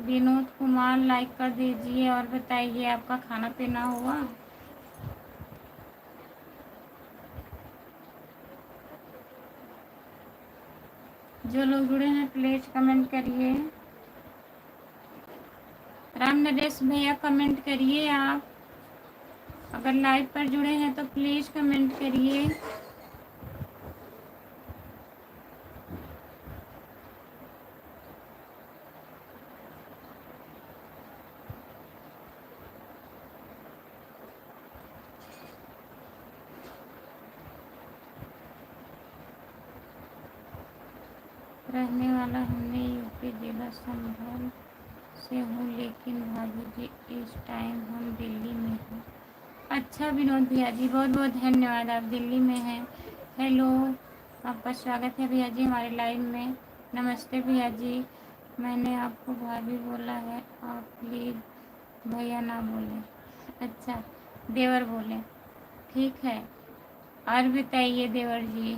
Speaker 1: विनोद कुमार लाइक कर दीजिए। और बताइए आपका खाना पीना हुआ? जो लोग जुड़े हैं प्लीज कमेंट करिए। राम नरेश भैया कमेंट करिए आप, अगर लाइव पर जुड़े हैं तो प्लीज़ कमेंट करिए। रहने वाला हमने यूपी जिला संभल से हूँ, लेकिन भाभी जी इस टाइम हम दिल्ली में हैं। अच्छा विनोद भैया जी, बहुत बहुत धन्यवाद, आप दिल्ली में हैं। हेलो, आपका स्वागत है भैया जी हमारे लाइव में। नमस्ते भैया जी, मैंने आपको भाभी बोला है, आप प्लीज़ भैया ना बोलें। अच्छा, देवर बोले, ठीक है। और बताइए देवर जी,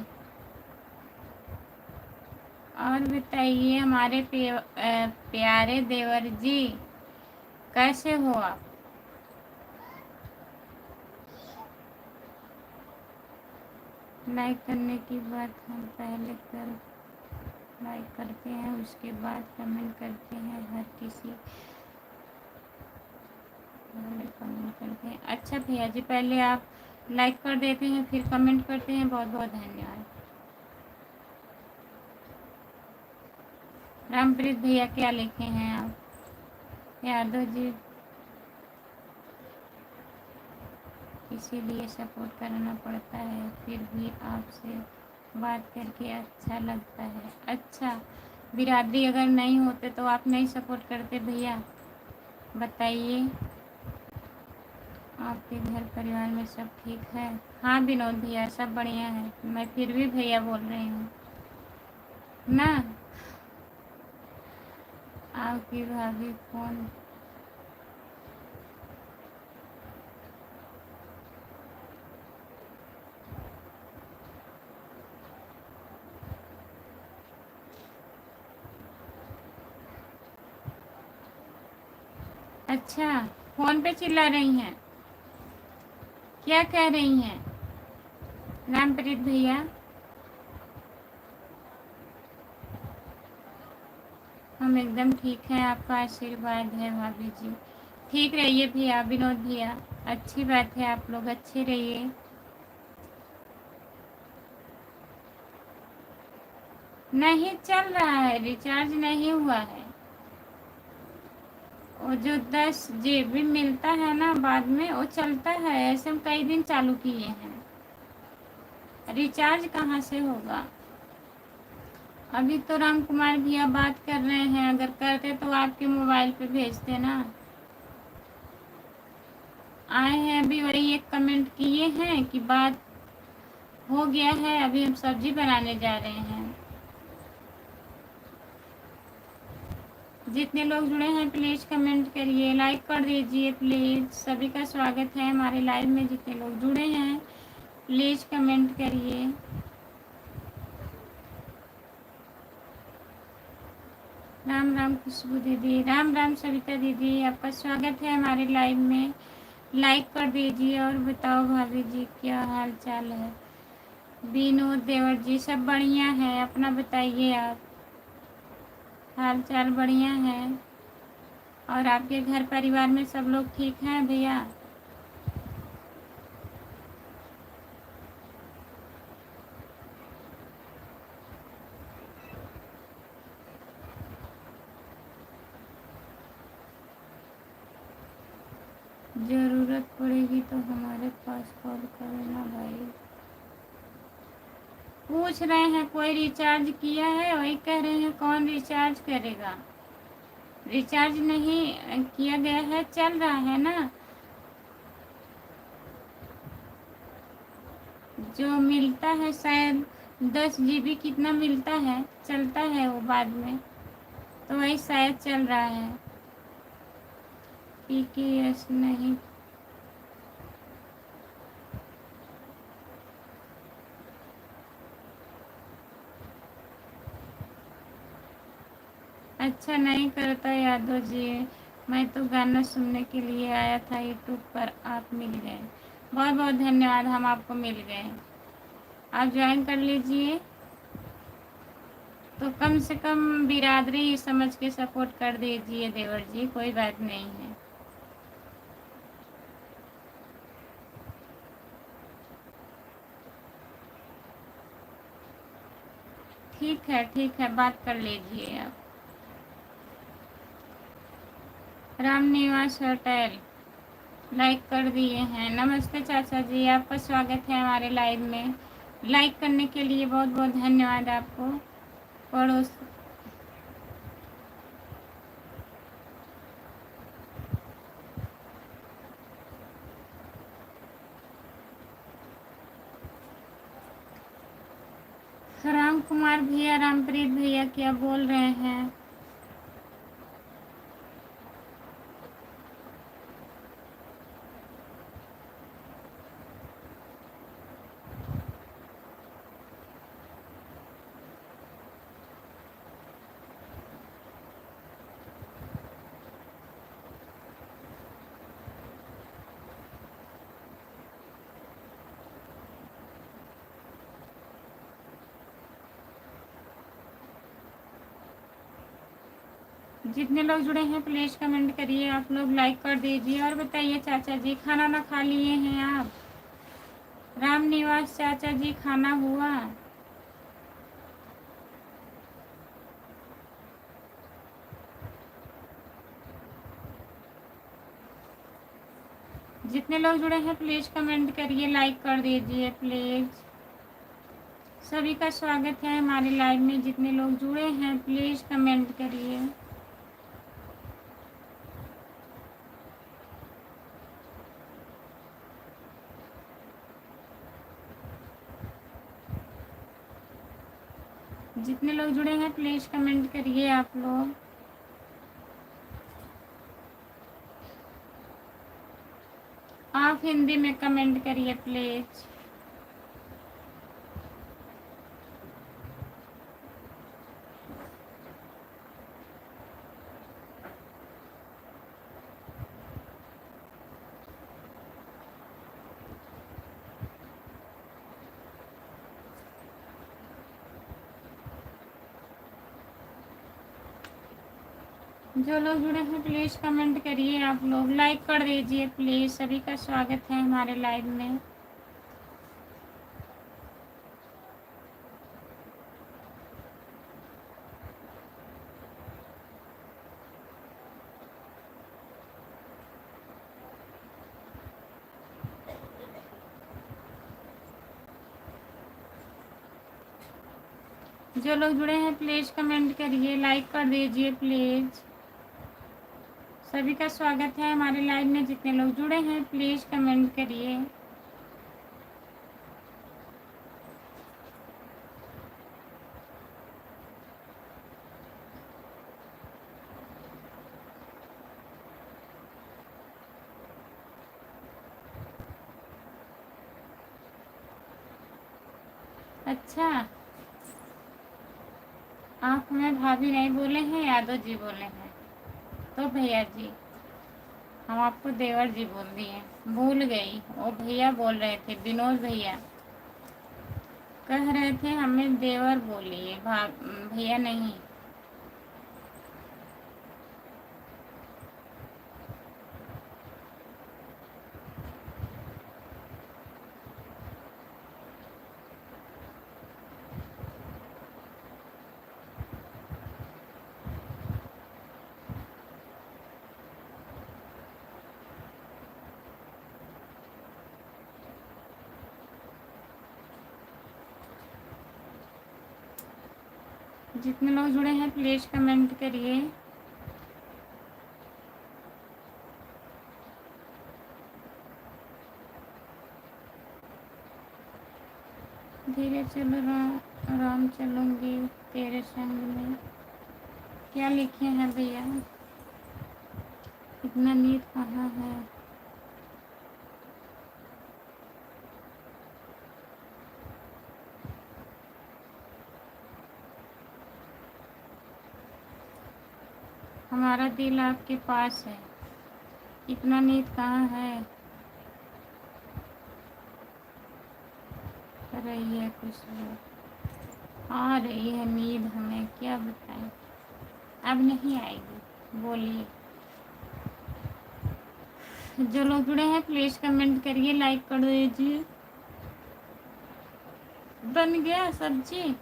Speaker 1: और बताइए हमारे प्यारे देवर जी, कैसे हो आप? लाइक करने की बात हम पहले लाइक करते हैं, उसके बाद कमेंट करते हैं, हर किसी पहले कमेंट करते हैं। अच्छा भैया जी, पहले आप लाइक कर देते हैं फिर कमेंट करते हैं, बहुत बहुत धन्यवाद। रामप्रीत भैया क्या लिखे हैं आप? यादव जी, इसीलिए सपोर्ट करना पड़ता है, फिर भी आपसे बात करके अच्छा लगता है। अच्छा, बिरादरी अगर नहीं होते तो आप नहीं सपोर्ट करते भैया? बताइए, आपके घर परिवार में सब ठीक है? हाँ विनोद भैया, सब बढ़िया है। मैं फिर भी भैया बोल रही हूँ ना। आपकी भाभी कौन? अच्छा, फोन पे चिल्ला रही हैं, क्या कह रही हैं रामप्रीत भैया? हम एकदम ठीक हैं, आपका आशीर्वाद है भाभी जी। ठीक रहिए भैया, विनोद भैया, अच्छी बात है, आप लोग अच्छे रहिए। नहीं चल रहा है, रिचार्ज नहीं हुआ है। वो जो 10 GB मिलता है ना बाद में, वो चलता है, ऐसे हम कई दिन चालू किए हैं, रिचार्ज कहाँ से होगा? अभी तो राम कुमार भैया बात कर रहे हैं, अगर करते तो आपके मोबाइल पे भेजते ना। आए हैं अभी, वही एक कमेंट किए हैं कि बात हो गया है, अभी हम सब्जी बनाने जा रहे हैं। जितने लोग जुड़े हैं प्लीज़ कमेंट करिए, लाइक कर दीजिए प्लीज़। सभी का स्वागत है हमारे लाइव में, जितने लोग जुड़े हैं प्लीज़ कमेंट करिए। राम राम खुशबू दीदी, राम राम सविता दीदी, आपका स्वागत है हमारे लाइव में। लाइक कर दीजिए। और बताओ भाभी जी, क्या हाल चाल है? विनोद देवर जी, सब बढ़िया है, अपना बताइए आप। हाल चाल बढ़िया है? और आपके घर परिवार में सब लोग ठीक हैं भैया? ज़रूरत पड़ेगी तो हमारे पास कॉल करना भाई। पूछ रहे हैं कोई रिचार्ज किया है, वही कह रहे हैं कौन रिचार्ज करेगा। रिचार्ज नहीं किया गया है, चल रहा है ना। जो मिलता है शायद 10 GB कितना मिलता है, चलता है वो बाद में, तो वही शायद चल रहा है। PKS नहीं, अच्छा नहीं करता यादव जी। मैं तो गाना सुनने के लिए आया था यूट्यूब पर, आप मिल गए, बहुत बहुत धन्यवाद, हम आपको मिल गए। आप ज्वाइन कर लीजिए तो कम से कम बिरादरी समझ के सपोर्ट कर दीजिए देवर जी, कोई बात नहीं है। ठीक है, बात कर लीजिए आप। राम निवास होटल लाइक कर दिए हैं। नमस्ते चाचा जी, आपका स्वागत है हमारे लाइव में। लाइक करने के लिए बहुत बहुत धन्यवाद आपको। पड़ोस राम कुमार भैया, रामप्रीत भैया क्या बोल रहे हैं? जितने लोग जुड़े हैं प्लीज़ कमेंट करिए, आप लोग लाइक कर दीजिए और बताइए चाचा जी खाना ना खा लिए हैं आप? राम निवास चाचा जी खाना हुआ? जितने लोग जुड़े हैं प्लीज़ कमेंट करिए, लाइक कर दीजिए प्लीज़। सभी का स्वागत है हमारे लाइव में। जितने लोग जुड़े हैं प्लीज़ कमेंट करिए। जितने लोग जुड़े हैं प्लीज़ कमेंट करिए आप लोग। आप हिंदी में कमेंट करिए प्लीज़। जो लोग जुड़े हैं प्लीज़ कमेंट करिए, आप लोग लाइक कर दीजिए प्लीज़। सभी का स्वागत है हमारे लाइव में। जो लोग जुड़े हैं प्लीज़ कमेंट करिए, लाइक कर दीजिए प्लीज़। सभी का स्वागत है हमारे लाइव में। जितने लोग जुड़े हैं प्लीज़ कमेंट करिए। अच्छा, आप हमें भाभी नहीं बोले हैं, यादव जी बोले हैं। तो भैया जी, हम आपको देवर जी बोल दिए, भूल गई। वो भैया बोल रहे थे, विनोद भैया कह रहे थे हमें देवर बोलिए, भैया नहीं। जितने लोग जुड़े हैं प्लीज़ कमेंट करिए। धीरे चलो राम चलूंगी तेरे संग में। क्या लिखे हैं भैया? इतना नीट कहाँ है? हमारा दिल आपके पास है। इतना नीट कहाँ है? रही है कुछ लोग। आ रही है नींद, हमें क्या बताएं। अब नहीं आएगी, बोलिए। जो लोग जुड़े हैं प्लीज कमेंट करिए, लाइक कर दीजिए। बन गया सब्जी?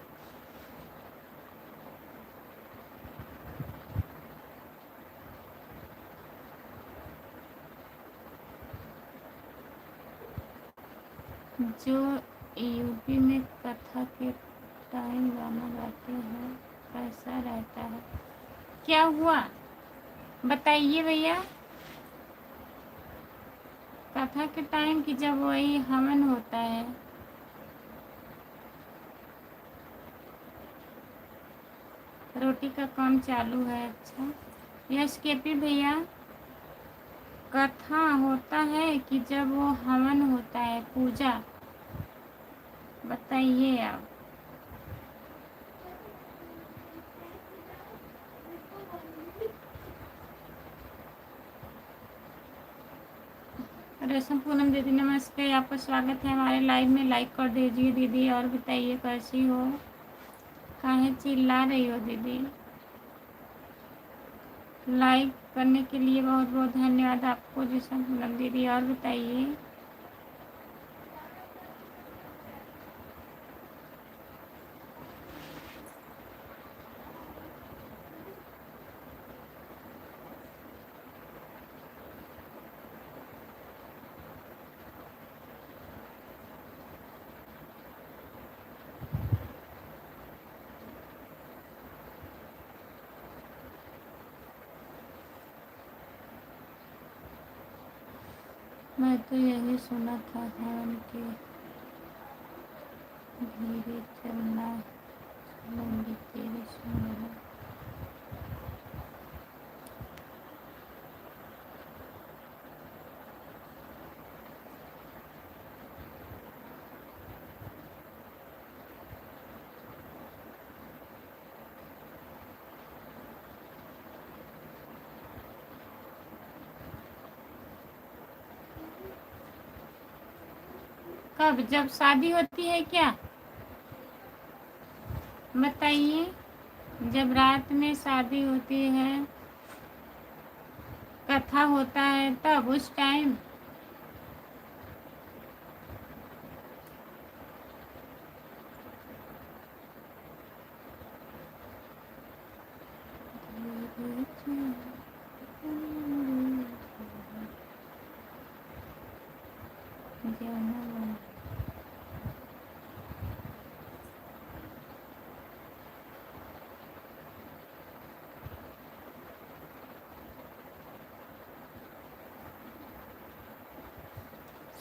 Speaker 1: जो यूपी में कथा के टाइम गाना गाते हैं कैसा रहता है? क्या हुआ बताइए भैया। कथा के टाइम की जब वही हवन होता है। रोटी का काम चालू है। अच्छा यस केपी भैया, कथा होता है कि जब वो हवन होता है, पूजा, बताइए आप। रेशम पूनम दीदी नमस्ते, आपका स्वागत है हमारे लाइव में। लाइक कर दीजिए दीदी। और बताइए कैसी हो, काहे चिल्ला रही हो दीदी? लाइक करने के लिए बहुत बहुत धन्यवाद आपको रेशम पूनम दीदी। और बताइए। मैं तो यही सुना था हवन के धीरे चलना, चलूंगी तेरे सुनना। कब? जब शादी होती है क्या? बताइए। जब रात में शादी होती है, कथा होता है, तब उस टाइम।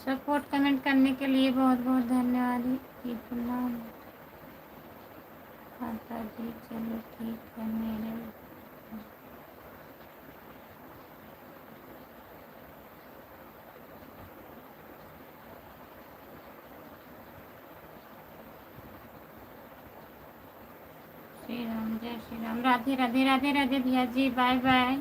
Speaker 1: सपोर्ट कमेंट करने के लिए बहुत बहुत धन्यवाद। इतना माता जी, चलो ठीक है मेरे। श्री राम, जय श्री राम। राधे राधे राधे राधे भैया जी, बाय बाय,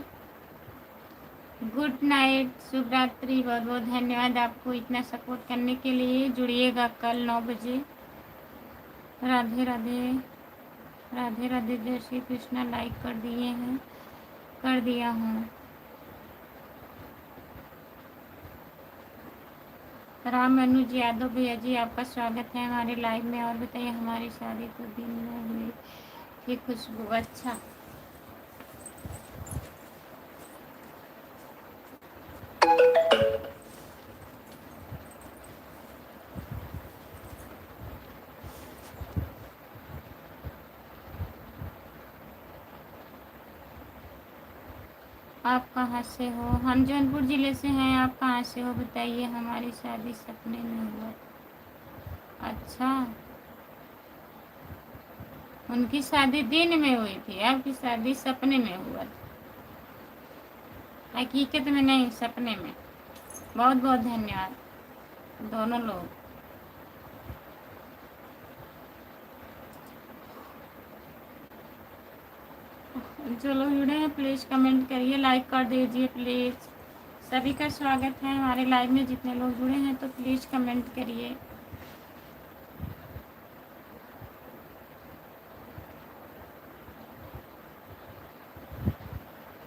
Speaker 1: गुड नाइट, शुभ रात्रि। बहुत बहुत धन्यवाद आपको इतना सपोर्ट करने के लिए। जुड़िएगा कल 9 बजे। राधे राधे राधे राधे, जय श्री कृष्णा। लाइक कर दिए हैं? कर दिया हूँ। राम अनुज यादव भैया जी, आपका स्वागत है हमारे लाइव में। और बताइए, हमारी शादी तो दिन में हुई थी खुशबू। अच्छा आप कहाँ से हो? हम जौनपुर ज़िले से हैं। आप कहाँ से हो बताइए? हमारी शादी सपने में हुआ। अच्छा, उनकी शादी दिन में हुई थी, आपकी शादी सपने में हुआ। हकीकत में नहीं, सपने में। बहुत बहुत धन्यवाद दोनों लोग। जो लोग जुड़े हैं प्लीज़ कमेंट करिए, लाइक कर दीजिए प्लीज़। सभी का स्वागत है हमारे लाइव में। जितने लोग जुड़े हैं तो प्लीज़ कमेंट करिए।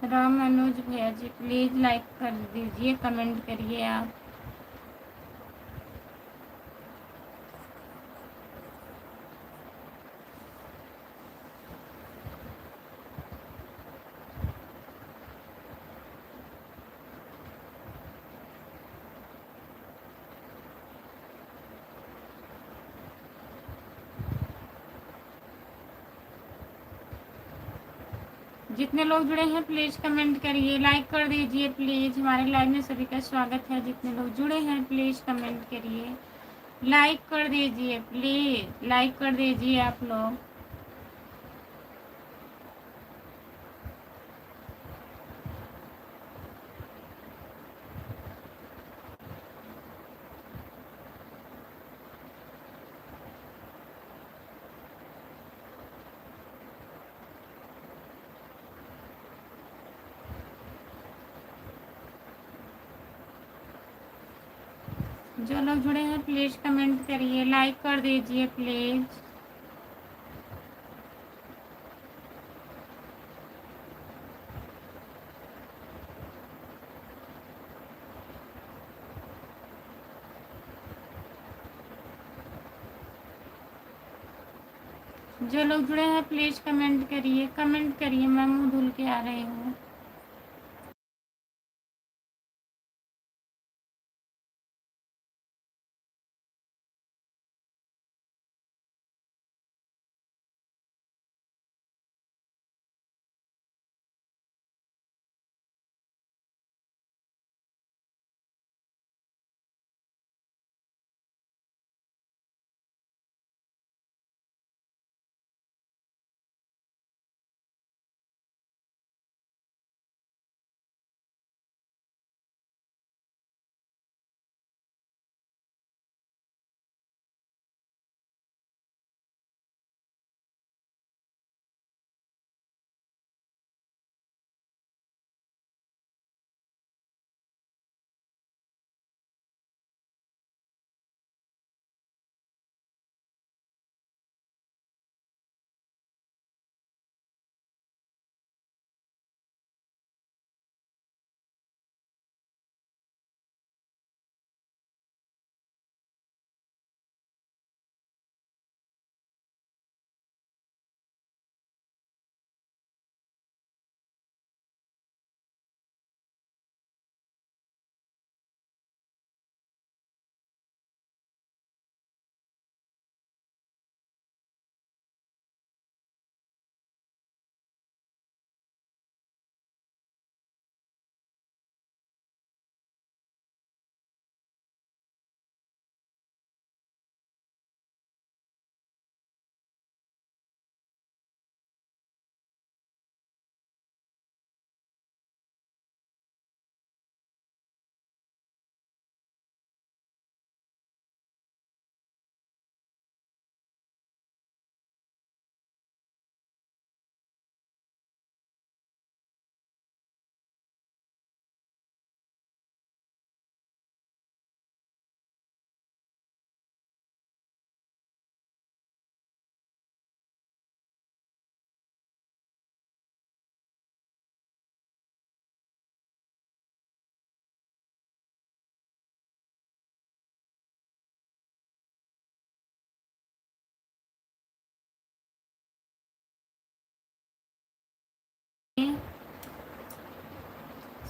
Speaker 1: राम मनोज भैया जी प्लीज़ लाइक कर दीजिए, कमेंट करिए आप। जितने लोग जुड़े हैं प्लीज़ कमेंट करिए, लाइक कर दीजिए प्लीज़। हमारे लाइव में सभी का स्वागत है। जितने लोग जुड़े हैं प्लीज़ कमेंट करिए, लाइक कर दीजिए प्लीज़, लाइक कर दीजिए आप लोग। जो लोग जुड़े हैं प्लीज़ कमेंट करिए, लाइक कर दीजिए प्लीज़। जो लोग जुड़े हैं प्लीज़ कमेंट करिए, कमेंट करिए। मैं मुंह धुल के आ रही हूँ।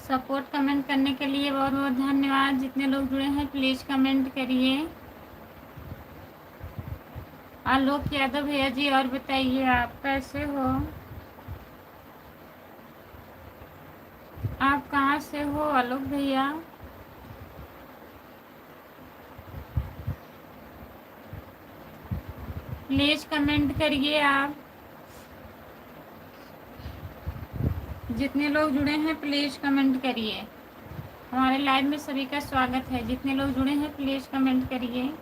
Speaker 1: सपोर्ट कमेंट करने के लिए बहुत बहुत धन्यवाद। जितने लोग जुड़े हैं प्लीज़ कमेंट करिए। आलोक यादव भैया जी, और बताइए आप कैसे हो? आप कहाँ से हो आलोक भैया? प्लीज़ कमेंट करिए आप। जितने लोग जुड़े हैं प्लीज़ कमेंट करिए। हमारे लाइव में सभी का स्वागत है। जितने लोग जुड़े हैं प्लीज़ कमेंट करिए।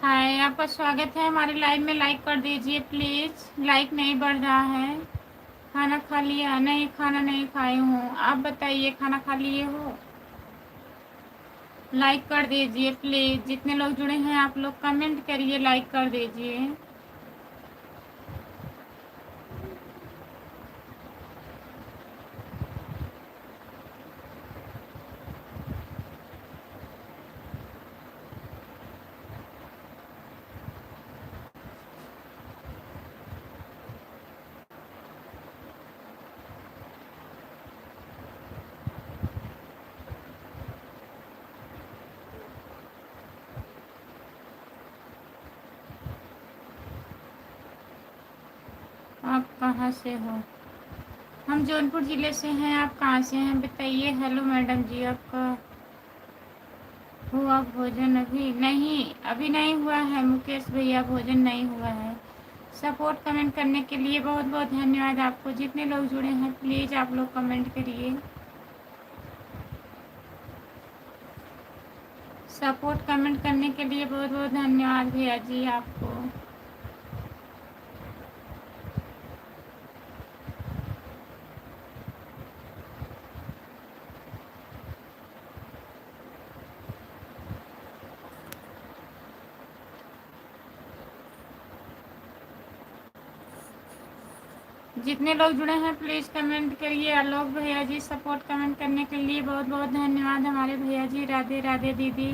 Speaker 1: हाय, आपका स्वागत है हमारे लाइव में। लाइक कर दीजिए प्लीज़, लाइक नहीं बढ़ रहा है। खाना खा लिया? नहीं, खाना नहीं खाई हूँ। आप बताइए, खाना खा लिए हो? लाइक कर दीजिए प्लीज़, जितने लोग जुड़े हैं आप लोग कमेंट करिए, लाइक कर दीजिए। आप कहाँ से हो? हम जौनपुर ज़िले से हैं। आप कहाँ से हैं बताइए। हेलो मैडम जी, आपका हुआ भोजन? अभी नहीं, अभी नहीं हुआ है मुकेश भैया, भोजन नहीं हुआ है। सपोर्ट कमेंट करने के लिए बहुत बहुत धन्यवाद आपको। जितने लोग जुड़े हैं प्लीज़ आप लोग कमेंट करिए। सपोर्ट कमेंट करने के लिए बहुत बहुत धन्यवाद भैया जी आपको। जितने लोग जुड़े हैं प्लीज़ कमेंट करिए। आलोक भैया जी, सपोर्ट कमेंट करने के लिए बहुत बहुत धन्यवाद हमारे भैया जी। राधे राधे दीदी।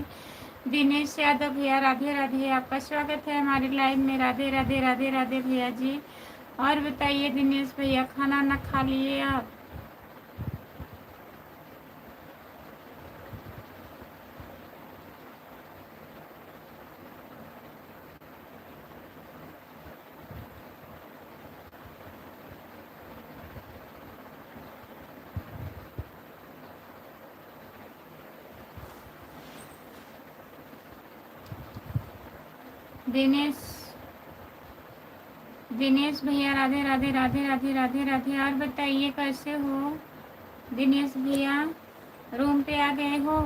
Speaker 1: दिनेश यादव भैया, राधे राधे। आपका स्वागत है हमारे लाइव में। राधे राधे राधे राधे भैया जी। और बताइए दिनेश भैया, खाना ना खा लिए आप? दिनेश दिनेश भैया, राधे राधे राधे राधे राधे राधे। और बताइए कैसे हो दिनेश भैया? रूम पे आ गए हो?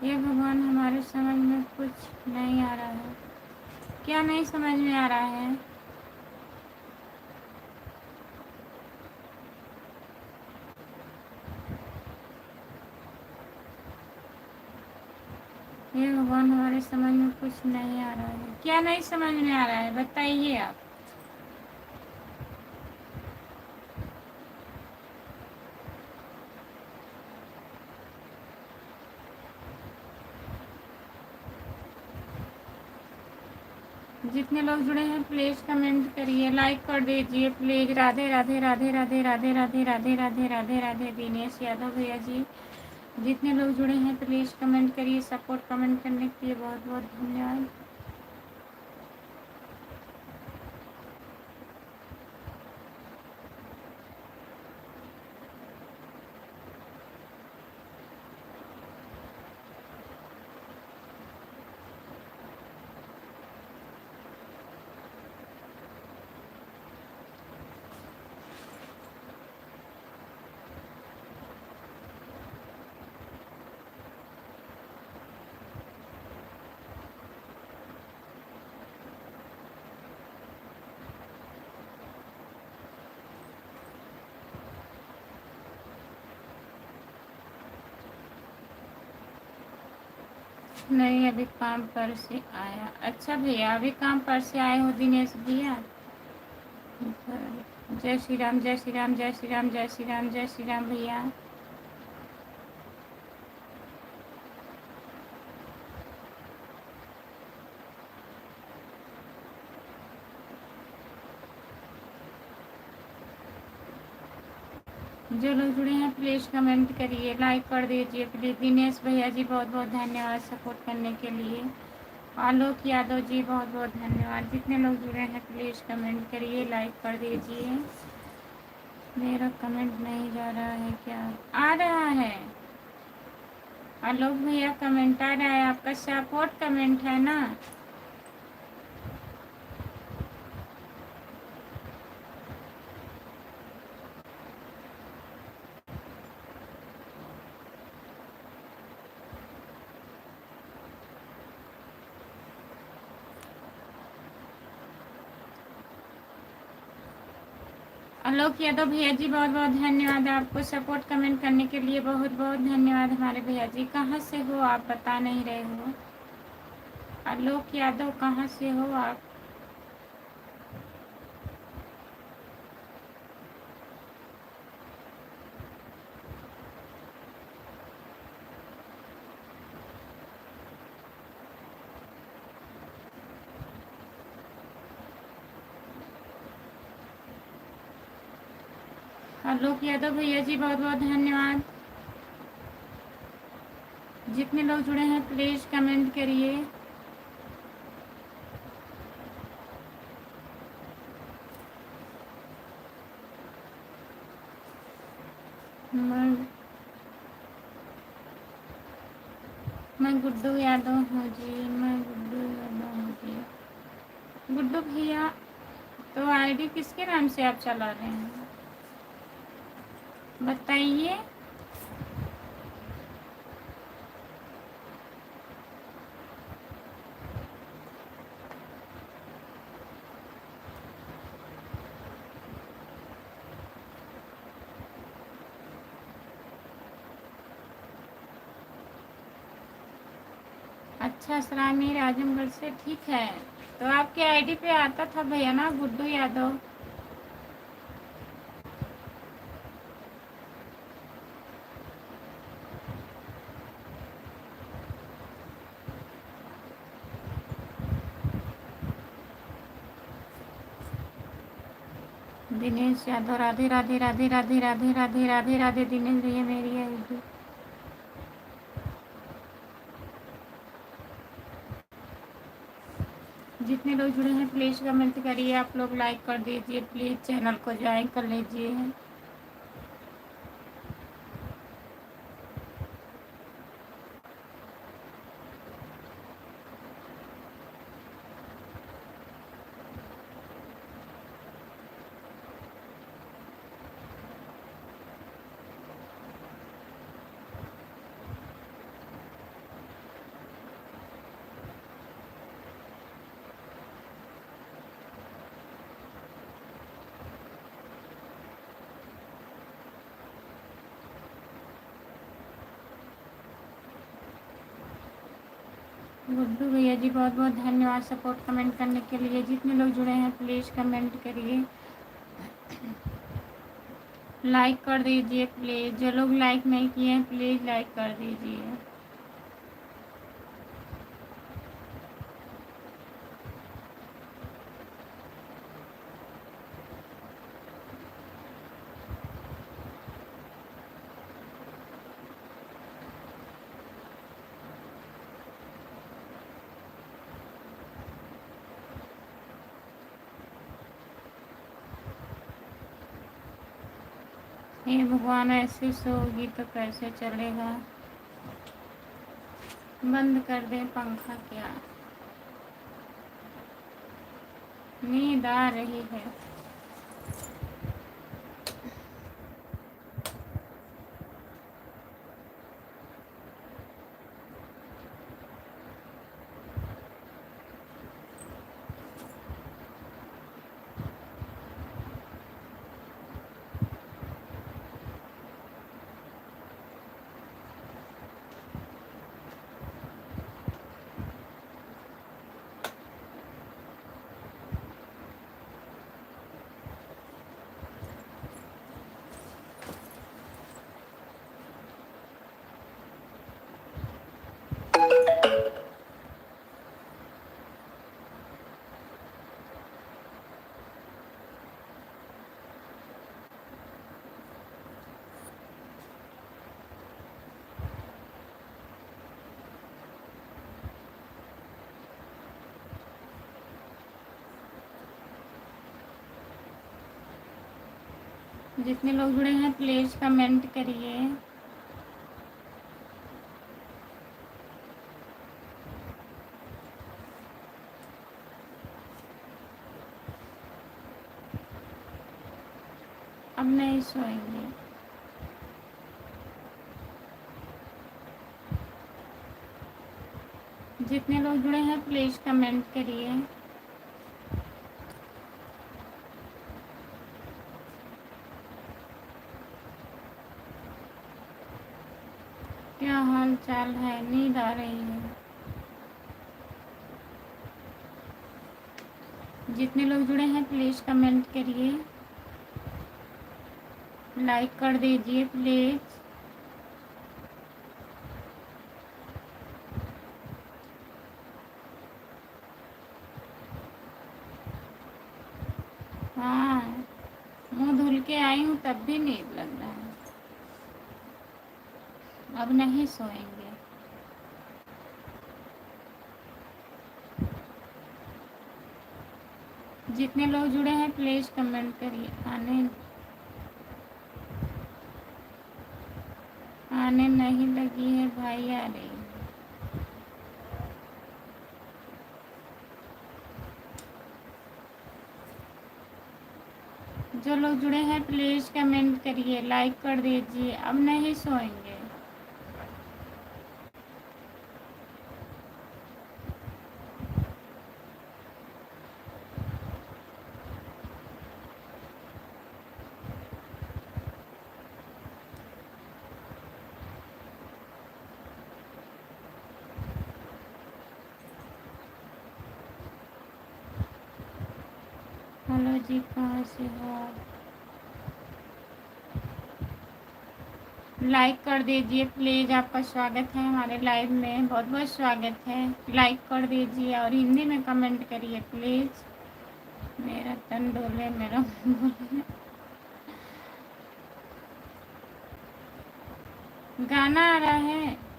Speaker 1: ये भगवान, हमारे समझ में कुछ नहीं आ रहा है। क्या नहीं समझ में आ रहा है? ये भगवान, हमारे समझ में कुछ नहीं आ रहा है। क्या नहीं समझ में आ रहा है बताइए आप। जितने लोग जुड़े हैं प्लीज़ कमेंट करिए, लाइक कर दीजिए प्लीज़। राधे राधे राधे राधे राधे राधे राधे राधे राधे राधे। दिनेश यादव भैया जी, जितने लोग जुड़े हैं प्लीज़ कमेंट करिए। सपोर्ट कमेंट करने के लिए बहुत बहुत धन्यवाद। नहीं, अभी काम पर से आया। अच्छा भैया, अभी काम पर से आए हो दिनेश भैया? जय श्री राम, जय श्री राम, जय श्री राम, जय श्री राम, जय श्री राम भैया। जो लोग जुड़े हैं प्लीज़ कमेंट करिए, लाइक कर दीजिए प्लीज़। दिनेश भैया जी, बहुत बहुत धन्यवाद सपोर्ट करने के लिए। आलोक यादव जी, बहुत बहुत धन्यवाद। जितने लोग जुड़े हैं प्लीज़ कमेंट करिए, लाइक कर दीजिए। मेरा कमेंट नहीं जा रहा है क्या? आ रहा है आलोक भैया, कमेंट आ रहा है आपका। सपोर्ट कमेंट है ना? आलोक यादव भैया जी बहुत बहुत धन्यवाद आपको सपोर्ट कमेंट करने के लिए, बहुत बहुत धन्यवाद हमारे भैया जी। कहाँ से हो आप बता नहीं रहे हो। आलोक यादव कहाँ से हो आप। आलोक यादव भैया जी बहुत बहुत धन्यवाद। जितने लोग जुड़े हैं प्लीज़ कमेंट करिए। मैं गुड्डू यादव हूँ जी, मैं गुड्डू यादव हूँ जी। गुड्डू भैया तो आईडी किसके नाम से आप चला रहे हैं बताइए। अच्छा सलामी आजमगढ़ से, ठीक है। तो आपके आईडी पे आता था भैया ना गुड्डू यादव। दिनेश यादव, राधे राधे राधे राधे राधे राधे राधे राधे। दिनेश भैया मेरी आईडी। जितने लोग जुड़े हैं प्लीज़ कमेंट करिए, आप लोग लाइक कर दीजिए प्लीज़, चैनल को ज्वाइन कर लीजिए। गुड्डू भैया जी बहुत बहुत धन्यवाद सपोर्ट कमेंट करने के लिए। जितने लोग जुड़े हैं प्लीज़ कमेंट करिए, लाइक कर दीजिए प्लीज़। जो लोग लाइक नहीं किए हैं प्लीज़ लाइक कर दीजिए। हे भगवान, ऐसे सोगी तो कैसे चलेगा। बंद कर दें पंखा क्या, नींद आ रही है। जितने लोग जुड़े हैं प्लीज़ कमेंट करिए। अब नहीं सोएंगे। जितने लोग जुड़े हैं प्लीज़ कमेंट करिए। क्या हाल चाल है? नींद आ रही है। जितने लोग जुड़े हैं प्लीज़ कमेंट करिए, लाइक कर दीजिए प्लीज़। हाँ, मुंह धुल के आई हूँ तब भी नींद लग रहा है। अब नहीं सोएंगे। जितने लोग जुड़े हैं प्लीज़ कमेंट करिए। आने नहीं लगी है भाई, आ रही है। जो लोग जुड़े हैं प्लीज़ कमेंट करिए, लाइक कर दीजिए। अब नहीं सोएंगे। हेलो जी, कहाँ से हो आप? लाइक कर दीजिए प्लीज़। आपका स्वागत है हमारे लाइव में, बहुत बहुत स्वागत है। लाइक कर दीजिए और हिंदी में कमेंट करिए प्लीज़। मेरा तन डोले, मेरा मन डोले। गाना आ रहा है।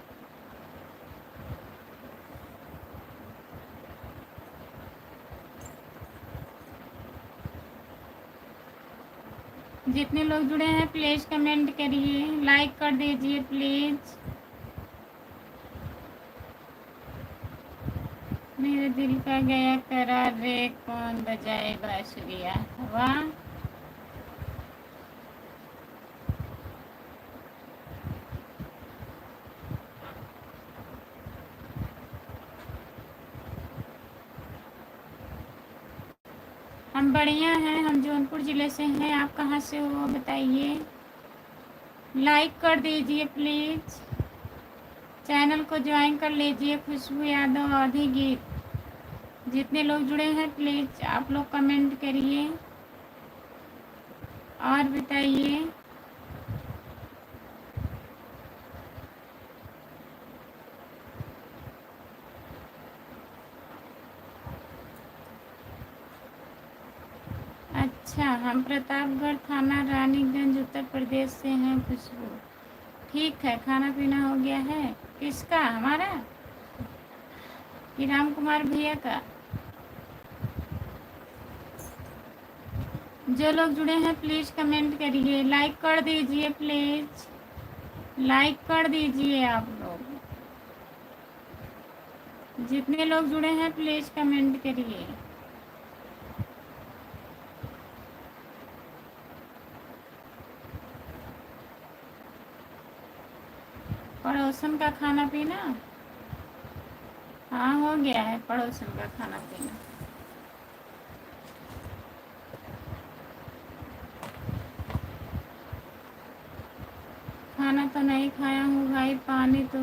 Speaker 1: जितने लोग जुड़े हैं प्लीज़ कमेंट करिए, लाइक कर दीजिए प्लीज़। मेरे दिल का गया करार रे, कौन बजाए बांसुरिया। वाह, हम बढ़िया हैं। हम जौनपुर ज़िले से हैं। आप कहाँ से हो बताइए। लाइक कर दीजिए प्लीज़। चैनल को ज्वाइन कर लीजिए। खुशबू यादव आधी गीत। जितने लोग जुड़े हैं प्लीज़ आप लोग कमेंट करिए और बताइए। अच्छा, हम प्रतापगढ़ थाना रानीगंज उत्तर प्रदेश से हैं। खुशबू, ठीक है। खाना पीना हो गया है? किसका? हमारा कि राम कुमार भैया का? जो लोग जुड़े हैं प्लीज़ कमेंट करिए, लाइक कर दीजिए प्लीज़। लाइक कर दीजिए आप लोग। जितने लोग जुड़े हैं प्लीज़ कमेंट करिए। पड़ोसन का खाना पीना? हाँ, हो गया है पड़ोसन का खाना पीना। खाना तो नहीं खाया हूँ भाई, पानी तो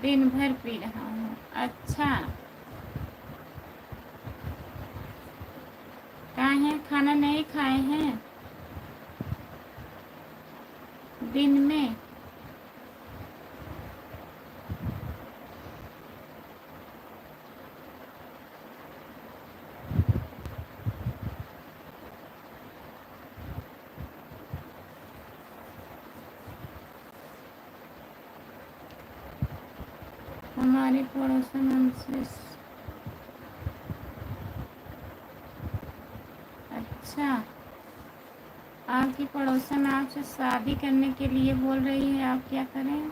Speaker 1: दिन भर पी रहा हूँ। अच्छा, काहे खाना नहीं खाए हैं दिन में? हमारे पड़ोसन हमसे। अच्छा, आपकी पड़ोसन आपसे शादी करने के लिए बोल रही है, आप क्या करें?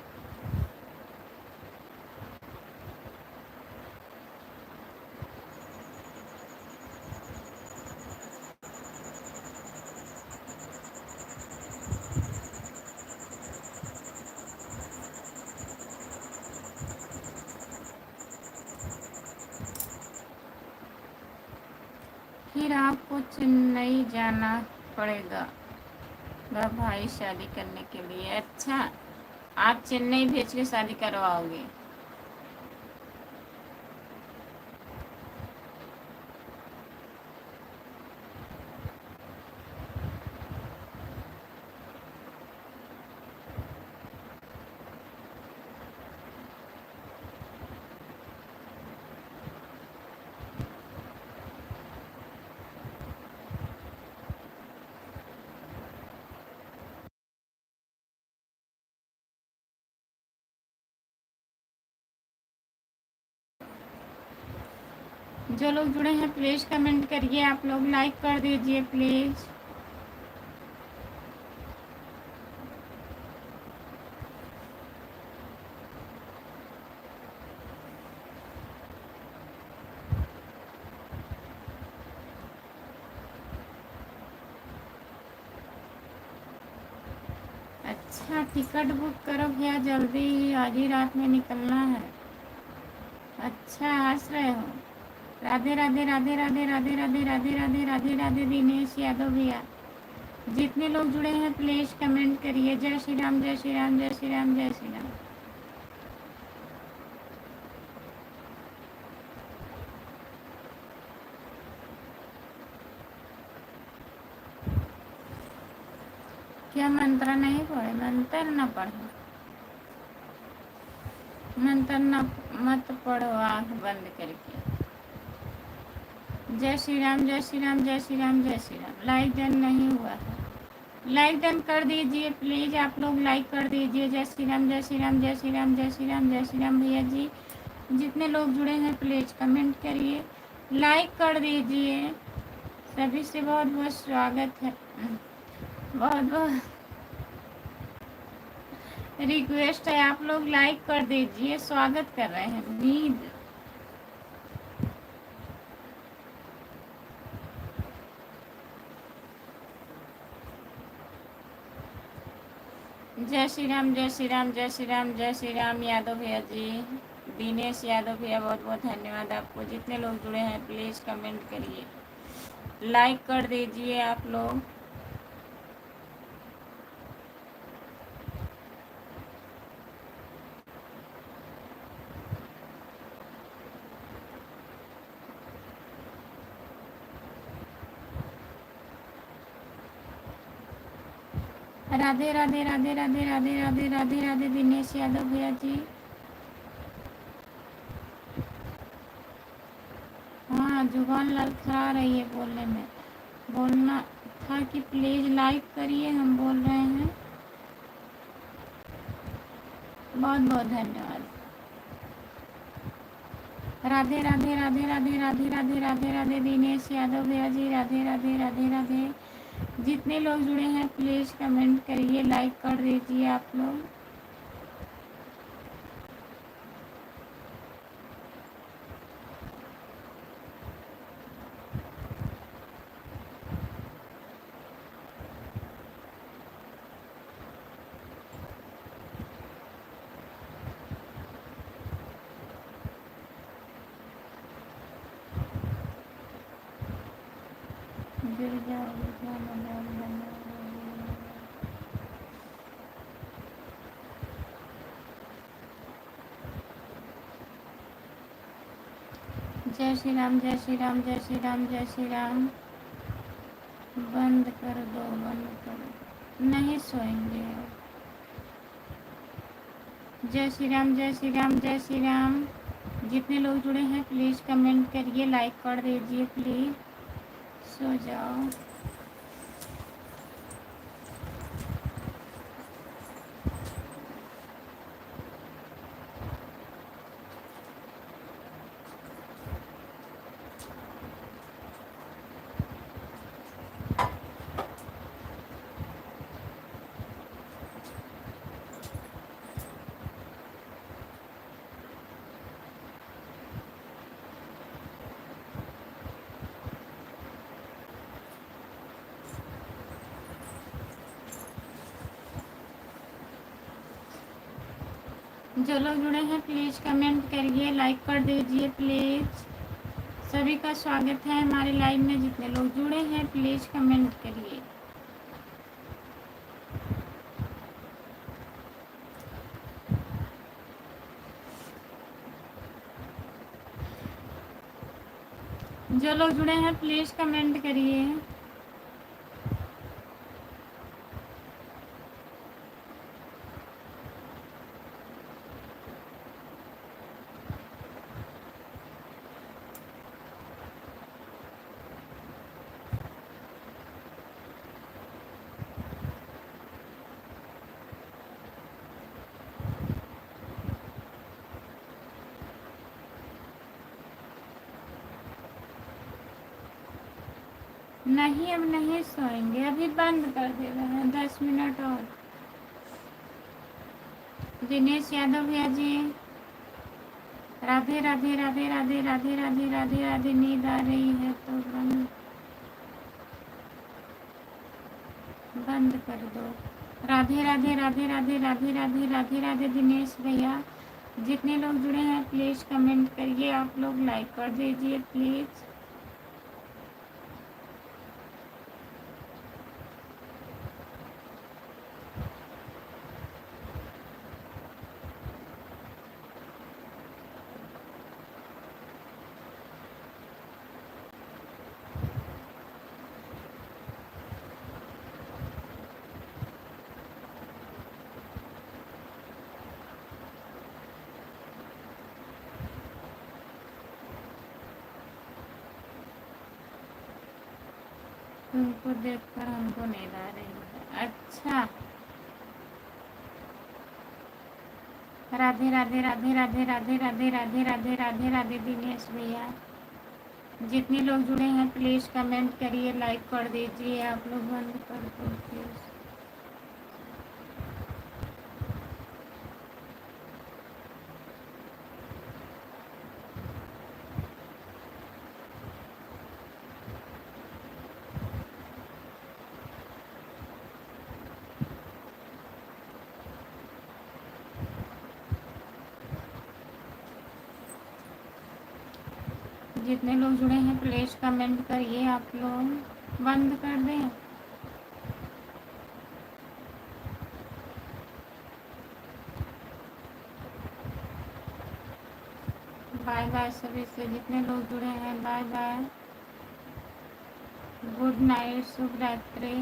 Speaker 1: फिर आपको चेन्नई जाना पड़ेगा भाई शादी करने के लिए। अच्छा, आप चेन्नई भेज के शादी करवाओगे। जो लोग जुड़े हैं प्लीज़ कमेंट करिए, आप लोग लाइक कर दीजिए प्लीज़। अच्छा टिकट बुक करो भैया, जल्दी आज ही रात में निकलना है। अच्छा हंस रहे हो। राधे राधे राधे राधे राधे राधे राधे राधे राधे राधे दिनेश यादव भैया। जितने लोग जुड़े हैं प्लीज़ कमेंट करिए। जय श्री राम जय श्री राम जय श्री राम जय श्री राम। क्या मंत्र नहीं पढ़े? मंत्र न पढ़ो, मंत्र न मत पढ़ो आँख बंद करके। जय श्री राम जय श्री राम जय श्री राम जय श्री राम। लाइक डन नहीं हुआ है, लाइक डन कर दीजिए प्लीज़, आप लोग लाइक कर दीजिए। जय श्री राम जय श्री राम जय श्री राम जय श्री राम जय श्री राम। भैया जी जितने लोग जुड़े हैं प्लीज़ कमेंट करिए, लाइक कर दीजिए। सभी से बहुत बहुत स्वागत है, बहुत बहुत रिक्वेस्ट है, आप लोग लाइक कर दीजिए। स्वागत कर रहे हैं उम्मीद। जय श्री राम जय श्री राम जय श्री राम जय श्री राम। यादव भैया जी, दिनेश यादव भैया बहुत बहुत धन्यवाद आपको। जितने लोग जुड़े हैं प्लीज़ कमेंट करिए, लाइक कर दीजिए आप लोग। राधे राधे राधे राधे राधे राधे राधे राधे दिनेश यादव भैया जी। हाँ जुबान लड़खड़ा रही है बोलने में, बोलना था कि प्लीज़ लाइक करिए, हम बोल रहे हैं। बहुत बहुत धन्यवाद। राधे राधे राधे राधे राधे राधे राधे राधे दिनेश यादव भैया जी। राधे राधे राधे राधे। जितने लोग जुड़े हैं प्लीज़ कमेंट करिए, लाइक कर दीजिए आप लोग। गिर जाओ जय श्री राम जय श्री राम जय श्री राम जय श्री राम। बंद कर दो, बंद करो, नहीं सोएंगे। जय श्री राम जय श्री राम जय श्री राम। जितने लोग जुड़े हैं प्लीज़ कमेंट करिए, लाइक कर दीजिए प्लीज़। सो जाओ। जो लोग जुड़े हैं प्लीज़ कमेंट करिए, लाइक कर दीजिए प्लीज़। सभी का स्वागत है हमारे लाइव में। जितने लोग जुड़े हैं प्लीज़ कमेंट करिए। जो लोग जुड़े हैं प्लीज़ कमेंट करिए। नहीं, अब नहीं सोएंगे, अभी बंद कर दे रहे हैं, 10 मिनट और। दिनेश यादव भैया जी, राधे राधे राधे राधे राधे राधे राधे राधे। नींद आ रही है तो बंद कर दो। राधे राधे राधे राधे राधे राधे राधे राधे। दिनेश भैया, जितने लोग जुड़े हैं प्लीज़ कमेंट करिए, आप लोग लाइक कर दीजिए प्लीज़। तुमको देखकर हमको नींद आ रही है। अच्छा, राधे राधे राधे राधे राधे राधे राधे राधे राधे राधे। दिनेश भैया, जितने लोग जुड़े हैं प्लीज़ कमेंट करिए, लाइक कर दीजिए। आप लोग बंद कर दो प्लीज़। जितने लोग जुड़े हैं प्लीज़ कमेंट करिए, आप लोग बंद कर दें। बाय बाय सभी से, जितने लोग जुड़े हैं बाय बाय, गुड नाइट, शुभ रात्रि।